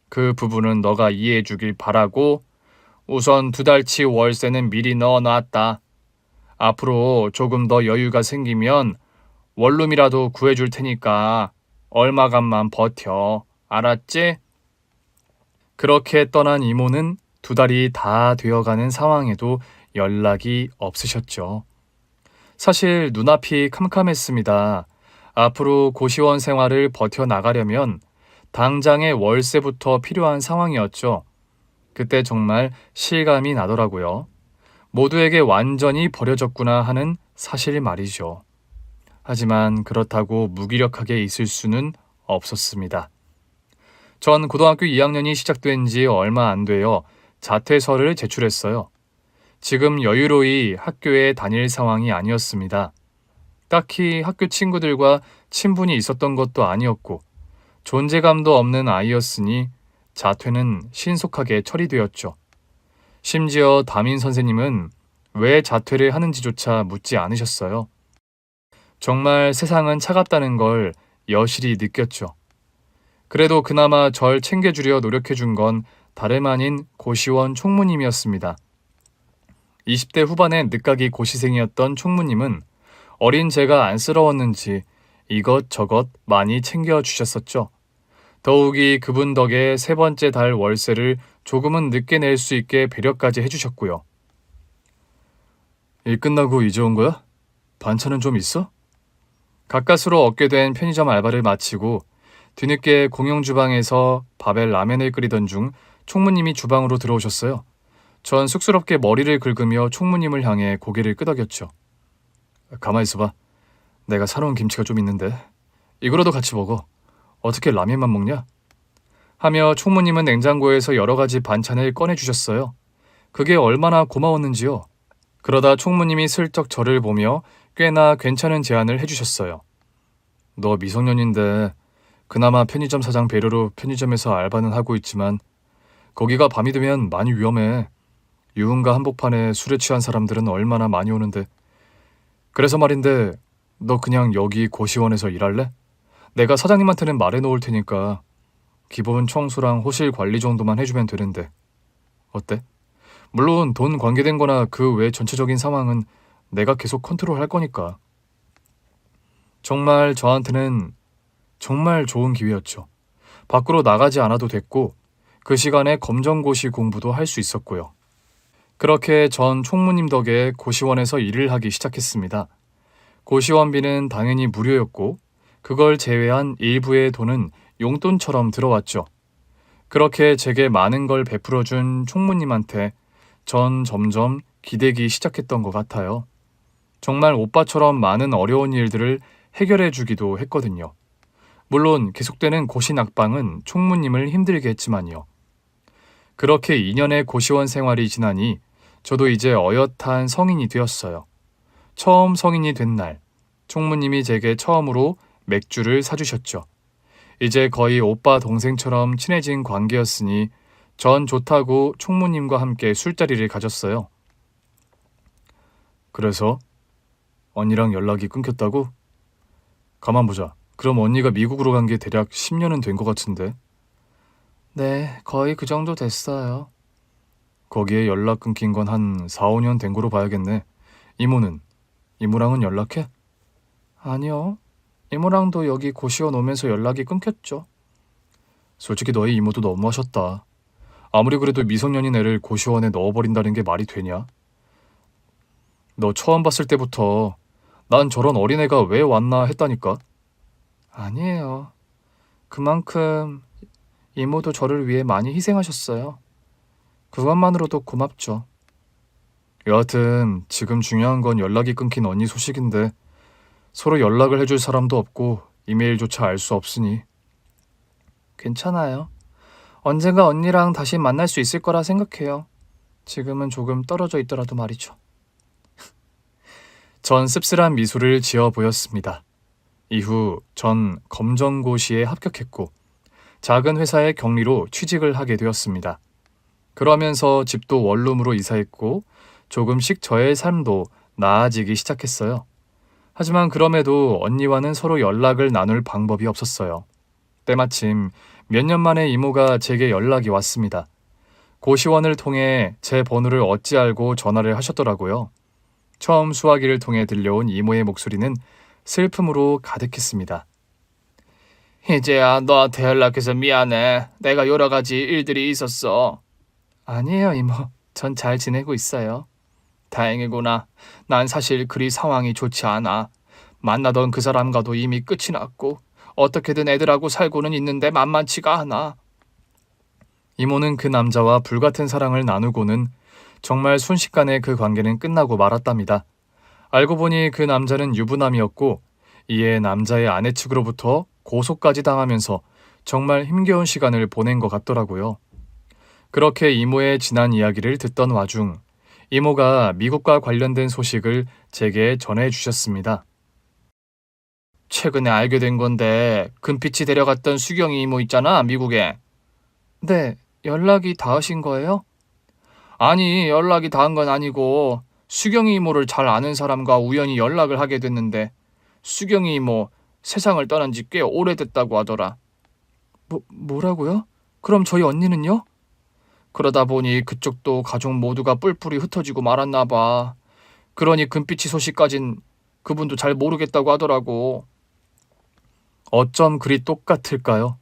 그 부분은 너가 이해해 주길 바라고 우선 2달치 월세는 미리 넣어놨다. 앞으로 조금 더 여유가 생기면 원룸이라도 구해줄 테니까 얼마간만 버텨. 알았지? 그렇게 떠난 이모는 2달이 다 되어가는 상황에도 연락이 없으셨죠. 사실 눈앞이 캄캄했습니다. 앞으로 고시원 생활을 버텨나가려면 당장의 월세부터 필요한 상황이었죠. 그때 정말 실감이 나더라고요. 모두에게 완전히 버려졌구나 하는 사실 말이죠. 하지만 그렇다고 무기력하게 있을 수는 없었습니다. 전 고등학교 2학년이 시작된 지 얼마 안 되어 자퇴서를 제출했어요. 지금 여유로이 학교에 다닐 상황이 아니었습니다. 딱히 학교 친구들과 친분이 있었던 것도 아니었고 존재감도 없는 아이였으니 자퇴는 신속하게 처리되었죠. 심지어 담임 선생님은 왜 자퇴를 하는지조차 묻지 않으셨어요. 정말 세상은 차갑다는 걸 여실히 느꼈죠. 그래도 그나마 절 챙겨주려 노력해준 건 다름 아닌 고시원 총무님이었습니다. 20대 후반의 늦가기 고시생이었던 총무님은 어린 제가 안쓰러웠는지 이것저것 많이 챙겨주셨었죠. 더욱이 그분 덕에 3번째 달 월세를 조금은 늦게 낼 수 있게 배려까지 해주셨고요. 일 끝나고 이제 온 거야? 반찬은 좀 있어? 가까스로 얻게 된 편의점 알바를 마치고 뒤늦게 공용 주방에서 밥에 라면을 끓이던 중 총무님이 주방으로 들어오셨어요. 전 쑥스럽게 머리를 긁으며 총무님을 향해 고개를 끄덕였죠. 가만히 있어봐. 내가 사놓은 김치가 좀 있는데 이거라도 같이 먹어. 어떻게 라면만 먹냐? 하며 총무님은 냉장고에서 여러 가지 반찬을 꺼내주셨어요. 그게 얼마나 고마웠는지요. 그러다 총무님이 슬쩍 저를 보며 꽤나 괜찮은 제안을 해주셨어요. 너 미성년인데 그나마 편의점 사장 배려로 편의점에서 알바는 하고 있지만 거기가 밤이 되면 많이 위험해. 유흥가 한복판에 술에 취한 사람들은 얼마나 많이 오는데. 그래서 말인데 너 그냥 여기 고시원에서 일할래? 내가 사장님한테는 말해놓을 테니까 기본 청소랑 호실 관리 정도만 해주면 되는데. 어때? 물론 돈 관계된 거나 그 외 전체적인 상황은 내가 계속 컨트롤할 거니까. 정말 저한테는 정말 좋은 기회였죠. 밖으로 나가지 않아도 됐고 그 시간에 검정고시 공부도 할 수 있었고요. 그렇게 전 총무님 덕에 고시원에서 일을 하기 시작했습니다. 고시원비는 당연히 무료였고 그걸 제외한 일부의 돈은 용돈처럼 들어왔죠. 그렇게 제게 많은 걸 베풀어준 총무님한테 전 점점 기대기 시작했던 것 같아요. 정말 오빠처럼 많은 어려운 일들을 해결해 주기도 했거든요. 물론 계속되는 고시 낙방은 총무님을 힘들게 했지만요. 그렇게 2년의 고시원 생활이 지나니 저도 이제 어엿한 성인이 되었어요. 처음 성인이 된 날, 총무님이 제게 처음으로 맥주를 사주셨죠. 이제 거의 오빠 동생처럼 친해진 관계였으니 전 좋다고 총무님과 함께 술자리를 가졌어요. 그래서 언니랑 연락이 끊겼다고? 가만 보자. 그럼 언니가 미국으로 간 게 대략 10년은 된 것 같은데. 네, 거의 그 정도 됐어요. 거기에 연락 끊긴 건 한 4, 5년 된 거로 봐야겠네. 이모는? 이모랑은 연락해? 아니요. 이모랑도 여기 고시원 오면서 연락이 끊겼죠. 솔직히 너희 이모도 너무하셨다. 아무리 그래도 미성년인 애를 고시원에 넣어버린다는 게 말이 되냐? 너 처음 봤을 때부터 난 저런 어린애가 왜 왔나 했다니까? 아니에요. 그만큼 이모도 저를 위해 많이 희생하셨어요. 그것만으로도 고맙죠. 여하튼 지금 중요한 건 연락이 끊긴 언니 소식인데 서로 연락을 해줄 사람도 없고 이메일조차 알 수 없으니. 괜찮아요. 언젠가 언니랑 다시 만날 수 있을 거라 생각해요. 지금은 조금 떨어져 있더라도 말이죠. 전 씁쓸한 미소를 지어 보였습니다. 이후 전 검정고시에 합격했고 작은 회사의 경리로 취직을 하게 되었습니다. 그러면서 집도 원룸으로 이사했고 조금씩 저의 삶도 나아지기 시작했어요. 하지만 그럼에도 언니와는 서로 연락을 나눌 방법이 없었어요. 때마침 몇 년 만에 이모가 제게 연락이 왔습니다. 고시원을 통해 제 번호를 어찌 알고 전화를 하셨더라고요. 처음 수화기를 통해 들려온 이모의 목소리는 슬픔으로 가득했습니다. 이제야 너한테 연락해서 미안해. 내가 여러 가지 일들이 있었어. 아니에요, 이모. 전 잘 지내고 있어요. 다행이구나. 난 사실 그리 상황이 좋지 않아. 만나던 그 사람과도 이미 끝이 났고 어떻게든 애들하고 살고는 있는데 만만치가 않아. 이모는 그 남자와 불같은 사랑을 나누고는 정말 순식간에 그 관계는 끝나고 말았답니다. 알고 보니 그 남자는 유부남이었고 이에 남자의 아내 측으로부터 고소까지 당하면서 정말 힘겨운 시간을 보낸 것 같더라고요. 그렇게 이모의 지난 이야기를 듣던 와중 이모가 미국과 관련된 소식을 제게 전해주셨습니다. 최근에 알게 된 건데 금빛이 데려갔던 수경이 이모 있잖아, 미국에. 네, 연락이 닿으신 거예요? 아니, 연락이 닿은 건 아니고 수경이 이모를 잘 아는 사람과 우연히 연락을 하게 됐는데 수경이 이모 세상을 떠난 지 꽤 오래됐다고 하더라. 뭐라고요? 그럼 저희 언니는요? 그러다 보니 그쪽도 가족 모두가 뿔뿔이 흩어지고 말았나 봐. 그러니 금빛이 소식까진 그분도 잘 모르겠다고 하더라고. 어쩜 그리 똑같을까요?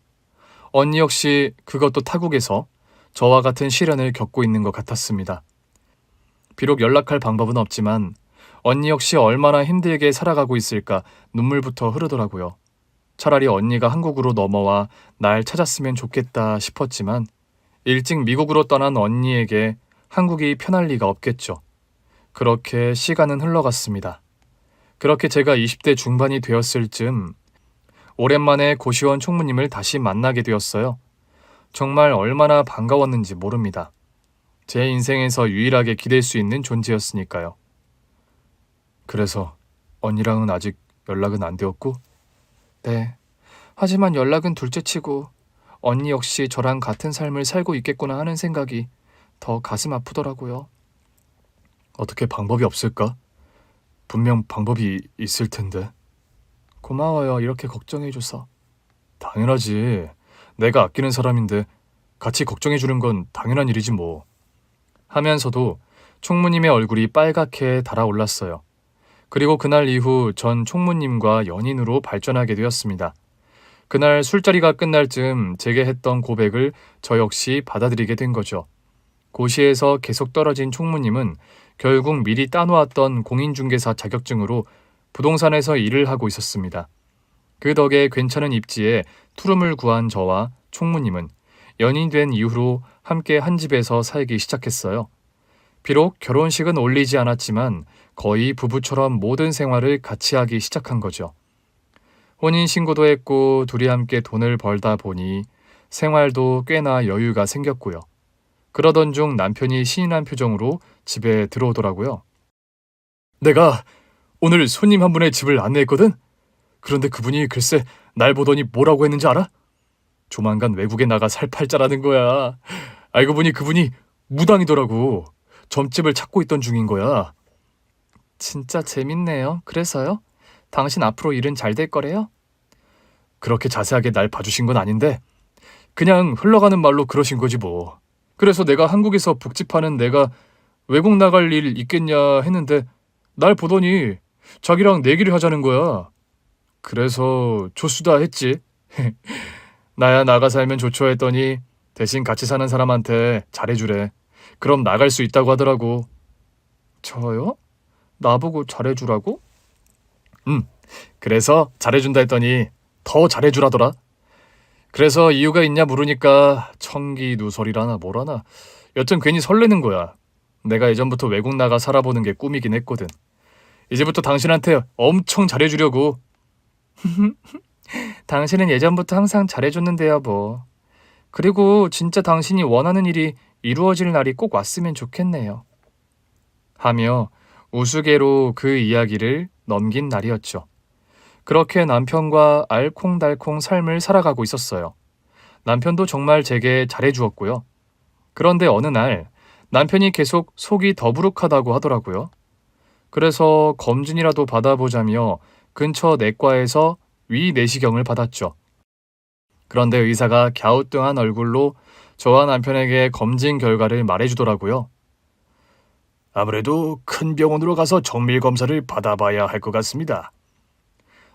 언니 역시 그것도 타국에서 저와 같은 시련을 겪고 있는 것 같았습니다. 비록 연락할 방법은 없지만 언니 역시 얼마나 힘들게 살아가고 있을까 눈물부터 흐르더라고요. 차라리 언니가 한국으로 넘어와 날 찾았으면 좋겠다 싶었지만 일찍 미국으로 떠난 언니에게 한국이 편할 리가 없겠죠. 그렇게 시간은 흘러갔습니다. 그렇게 제가 20대 중반이 되었을 즈음 오랜만에 고시원 총무님을 다시 만나게 되었어요. 정말 얼마나 반가웠는지 모릅니다. 제 인생에서 유일하게 기댈 수 있는 존재였으니까요. 그래서 언니랑은 아직 연락은 안 되었고? 네. 하지만 연락은 둘째치고 언니 역시 저랑 같은 삶을 살고 있겠구나 하는 생각이 더 가슴 아프더라고요. 어떻게 방법이 없을까? 분명 방법이 있을 텐데. 고마워요. 이렇게 걱정해줘서. 당연하지. 내가 아끼는 사람인데 같이 걱정해주는 건 당연한 일이지 뭐. 하면서도 총무님의 얼굴이 빨갛게 달아올랐어요. 그리고 그날 이후 전 총무님과 연인으로 발전하게 되었습니다. 그날 술자리가 끝날 즈음 제게 했던 고백을 저 역시 받아들이게 된 거죠. 고시에서 계속 떨어진 총무님은 결국 미리 따놓았던 공인중개사 자격증으로 부동산에서 일을 하고 있었습니다. 그 덕에 괜찮은 입지에 투룸을 구한 저와 총무님은 연인이 된 이후로 함께 한 집에서 살기 시작했어요. 비록 결혼식은 올리지 않았지만 거의 부부처럼 모든 생활을 같이 하기 시작한 거죠. 혼인신고도 했고 둘이 함께 돈을 벌다 보니 생활도 꽤나 여유가 생겼고요. 그러던 중 남편이 신이 난 표정으로 집에 들어오더라고요. 내가 오늘 손님 한 분의 집을 안내했거든? 그런데 그분이 글쎄 날 보더니 뭐라고 했는지 알아? 조만간 외국에 나가 살 팔자라는 거야. 알고 보니 그분이 무당이더라고. 점집을 찾고 있던 중인 거야. 진짜 재밌네요. 그래서요? 당신 앞으로 일은 잘 될 거래요? 그렇게 자세하게 날 봐주신 건 아닌데 그냥 흘러가는 말로 그러신 거지 뭐. 그래서 내가 한국에서 복집하는 내가 외국 나갈 일 있겠냐 했는데 날 보더니 자기랑 내기를 하자는 거야. 그래서 좋수다 했지. 나야 나가 살면 좋죠 했더니 대신 같이 사는 사람한테 잘해주래. 그럼 나갈 수 있다고 하더라고. 저요? 나보고 잘해주라고? 그래서 잘해준다 했더니 더 잘해주라더라. 그래서 이유가 있냐 물으니까 청기누설이라나 뭐라나 여튼 괜히 설레는 거야. 내가 예전부터 외국 나가 살아보는 게 꿈이긴 했거든. 이제부터 당신한테 엄청 잘해주려고. 당신은 예전부터 항상 잘해줬는데요 뭐. 그리고 진짜 당신이 원하는 일이 이루어질 날이 꼭 왔으면 좋겠네요. 하며 우스개로 그 이야기를 넘긴 날이었죠. 그렇게 남편과 알콩달콩 삶을 살아가고 있었어요. 남편도 정말 제게 잘해주었고요. 그런데 어느 날 남편이 계속 속이 더부룩하다고 하더라고요. 그래서 검진이라도 받아보자며 근처 내과에서 위 내시경을 받았죠. 그런데 의사가 갸우뚱한 얼굴로 저와 남편에게 검진 결과를 말해주더라고요. 아무래도 큰 병원으로 가서 정밀 검사를 받아봐야 할 것 같습니다.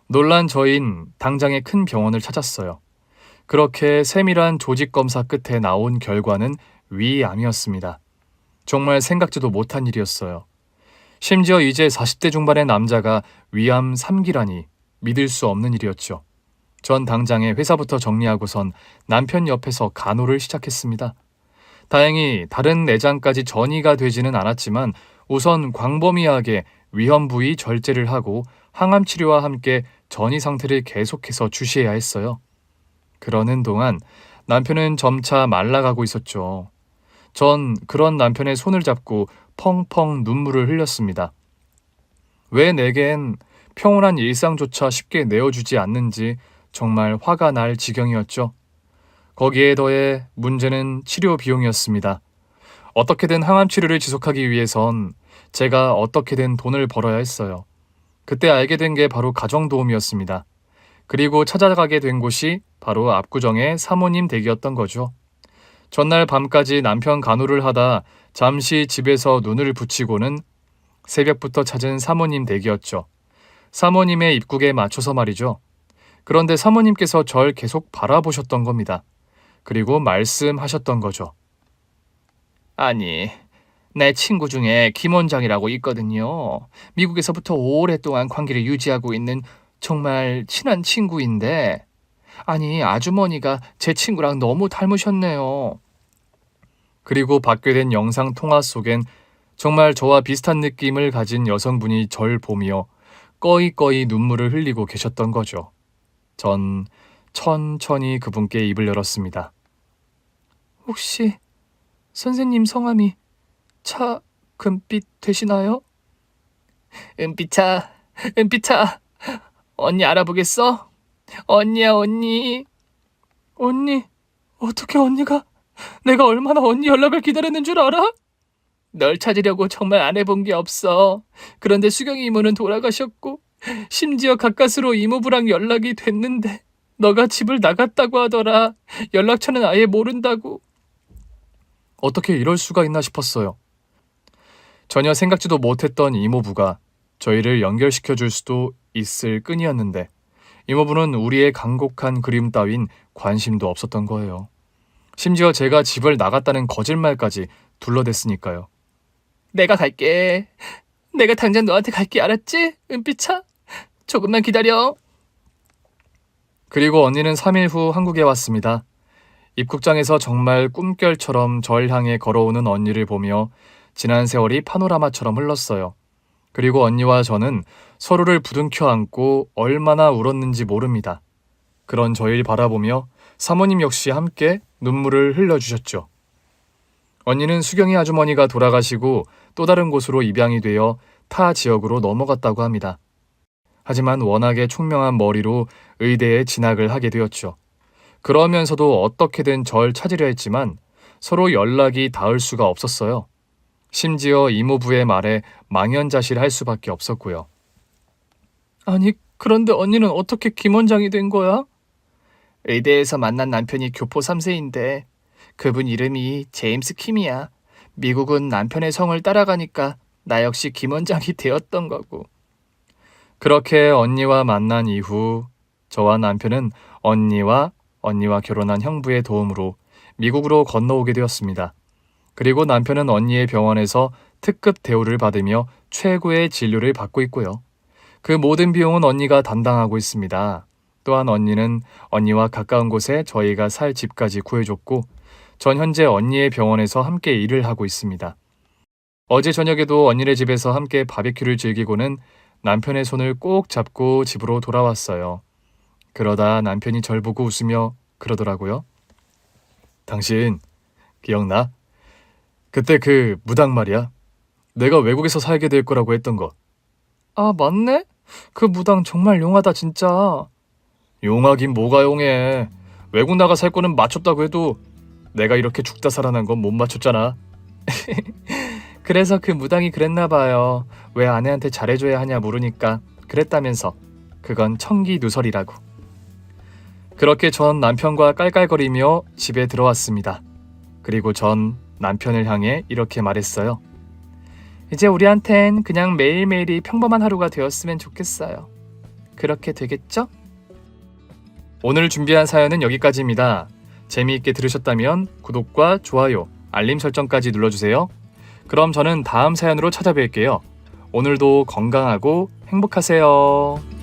놀란 저흰 당장에 큰 병원을 찾았어요. 그렇게 세밀한 조직 검사 끝에 나온 결과는 위암이었습니다. 정말 생각지도 못한 일이었어요. 심지어 이제 40대 중반의 남자가 위암 3기라니 믿을 수 없는 일이었죠. 전 당장에 회사부터 정리하고선 남편 옆에서 간호를 시작했습니다. 다행히 다른 내장까지 전이가 되지는 않았지만 우선 광범위하게 위험 부위 절제를 하고 항암 치료와 함께 전이 상태를 계속해서 주시해야 했어요. 그러는 동안 남편은 점차 말라가고 있었죠. 전 그런 남편의 손을 잡고 펑펑 눈물을 흘렸습니다. 왜 내겐 평온한 일상조차 쉽게 내어주지 않는지 정말 화가 날 지경이었죠. 거기에 더해 문제는 치료 비용이었습니다. 어떻게든 항암 치료를 지속하기 위해선 제가 어떻게든 돈을 벌어야 했어요. 그때 알게 된 게 바로 가정도우미였습니다. 그리고 찾아가게 된 곳이 바로 압구정의 사모님 댁이었던 거죠. 전날 밤까지 남편 간호를 하다 잠시 집에서 눈을 붙이고는 새벽부터 찾은 사모님 댁이었죠. 사모님의 입국에 맞춰서 말이죠. 그런데 사모님께서 절 계속 바라보셨던 겁니다. 그리고 말씀하셨던 거죠. 아니, 내 친구 중에 김 원장이라고 있거든요. 미국에서부터 오랫동안 관계를 유지하고 있는 정말 친한 친구인데, 아니, 아주머니가 제 친구랑 너무 닮으셨네요. 그리고 받게 된 영상 통화 속엔 정말 저와 비슷한 느낌을 가진 여성분이 절 보며 꺼이꺼이 눈물을 흘리고 계셨던 거죠. 전 천천히 그분께 입을 열었습니다. 혹시 선생님 성함이 금빛 되시나요? 은빛아, 은빛아, 언니 알아보겠어? 언니야, 언니. 언니? 어떻게 언니가? 내가 얼마나 언니 연락을 기다렸는 줄 알아? 널 찾으려고 정말 안 해본 게 없어. 그런데 수경이 이모는 돌아가셨고 심지어 가까스로 이모부랑 연락이 됐는데 너가 집을 나갔다고 하더라. 연락처는 아예 모른다고. 어떻게 이럴 수가 있나 싶었어요. 전혀 생각지도 못했던 이모부가 저희를 연결시켜 줄 수도 있을 끈이었는데 이모부는 우리의 간곡한 그림 따윈 관심도 없었던 거예요. 심지어 제가 집을 나갔다는 거짓말까지 둘러댔으니까요. 내가 갈게. 내가 당장 너한테 갈게, 알았지? 은빛아? 조금만 기다려. 그리고 언니는 3일 후 한국에 왔습니다. 입국장에서 정말 꿈결처럼 절 향해 걸어오는 언니를 보며 지난 세월이 파노라마처럼 흘렀어요. 그리고 언니와 저는 서로를 부둥켜 안고 얼마나 울었는지 모릅니다. 그런 저희를 바라보며 사모님 역시 함께 눈물을 흘려주셨죠. 언니는 수경이 아주머니가 돌아가시고 또 다른 곳으로 입양이 되어 타 지역으로 넘어갔다고 합니다. 하지만 워낙에 총명한 머리로 의대에 진학을 하게 되었죠. 그러면서도 어떻게든 절 찾으려 했지만 서로 연락이 닿을 수가 없었어요. 심지어 이모부의 말에 망연자실할 수밖에 없었고요. 아니, 그런데 언니는 어떻게 김원장이 된 거야? 의대에서 만난 남편이 교포 3세인데 그분 이름이 제임스 킴이야. 미국은 남편의 성을 따라가니까 나 역시 김원장이 되었던 거고. 그렇게 언니와 만난 이후 저와 남편은 언니와 결혼한 형부의 도움으로 미국으로 건너오게 되었습니다. 그리고 남편은 언니의 병원에서 특급 대우를 받으며 최고의 진료를 받고 있고요. 그 모든 비용은 언니가 담당하고 있습니다. 또한 언니는 언니와 가까운 곳에 저희가 살 집까지 구해줬고 전 현재 언니의 병원에서 함께 일을 하고 있습니다. 어제 저녁에도 언니네 집에서 함께 바비큐를 즐기고는 남편의 손을 꼭 잡고 집으로 돌아왔어요. 그러다 남편이 절 보고 웃으며 그러더라고요. 당신 기억나? 그때 그 무당 말이야. 내가 외국에서 살게 될 거라고 했던 거. 아, 맞네? 그 무당 정말 용하다 진짜. 용하긴 뭐가 용해. 외국 나가 살 거는 맞췄다고 해도 내가 이렇게 죽다 살아난 건 못 맞췄잖아. 그래서 그 무당이 그랬나 봐요. 왜 아내한테 잘해줘야 하냐 물으니까 그랬다면서. 그건 청기누설이라고. 그렇게 전 남편과 깔깔거리며 집에 들어왔습니다. 그리고 전 남편을 향해 이렇게 말했어요. 이제 우리한텐 그냥 매일매일이 평범한 하루가 되었으면 좋겠어요. 그렇게 되겠죠? 오늘 준비한 사연은 여기까지입니다. 재미있게 들으셨다면 구독과 좋아요, 알림 설정까지 눌러주세요. 그럼 저는 다음 사연으로 찾아뵐게요. 오늘도 건강하고 행복하세요.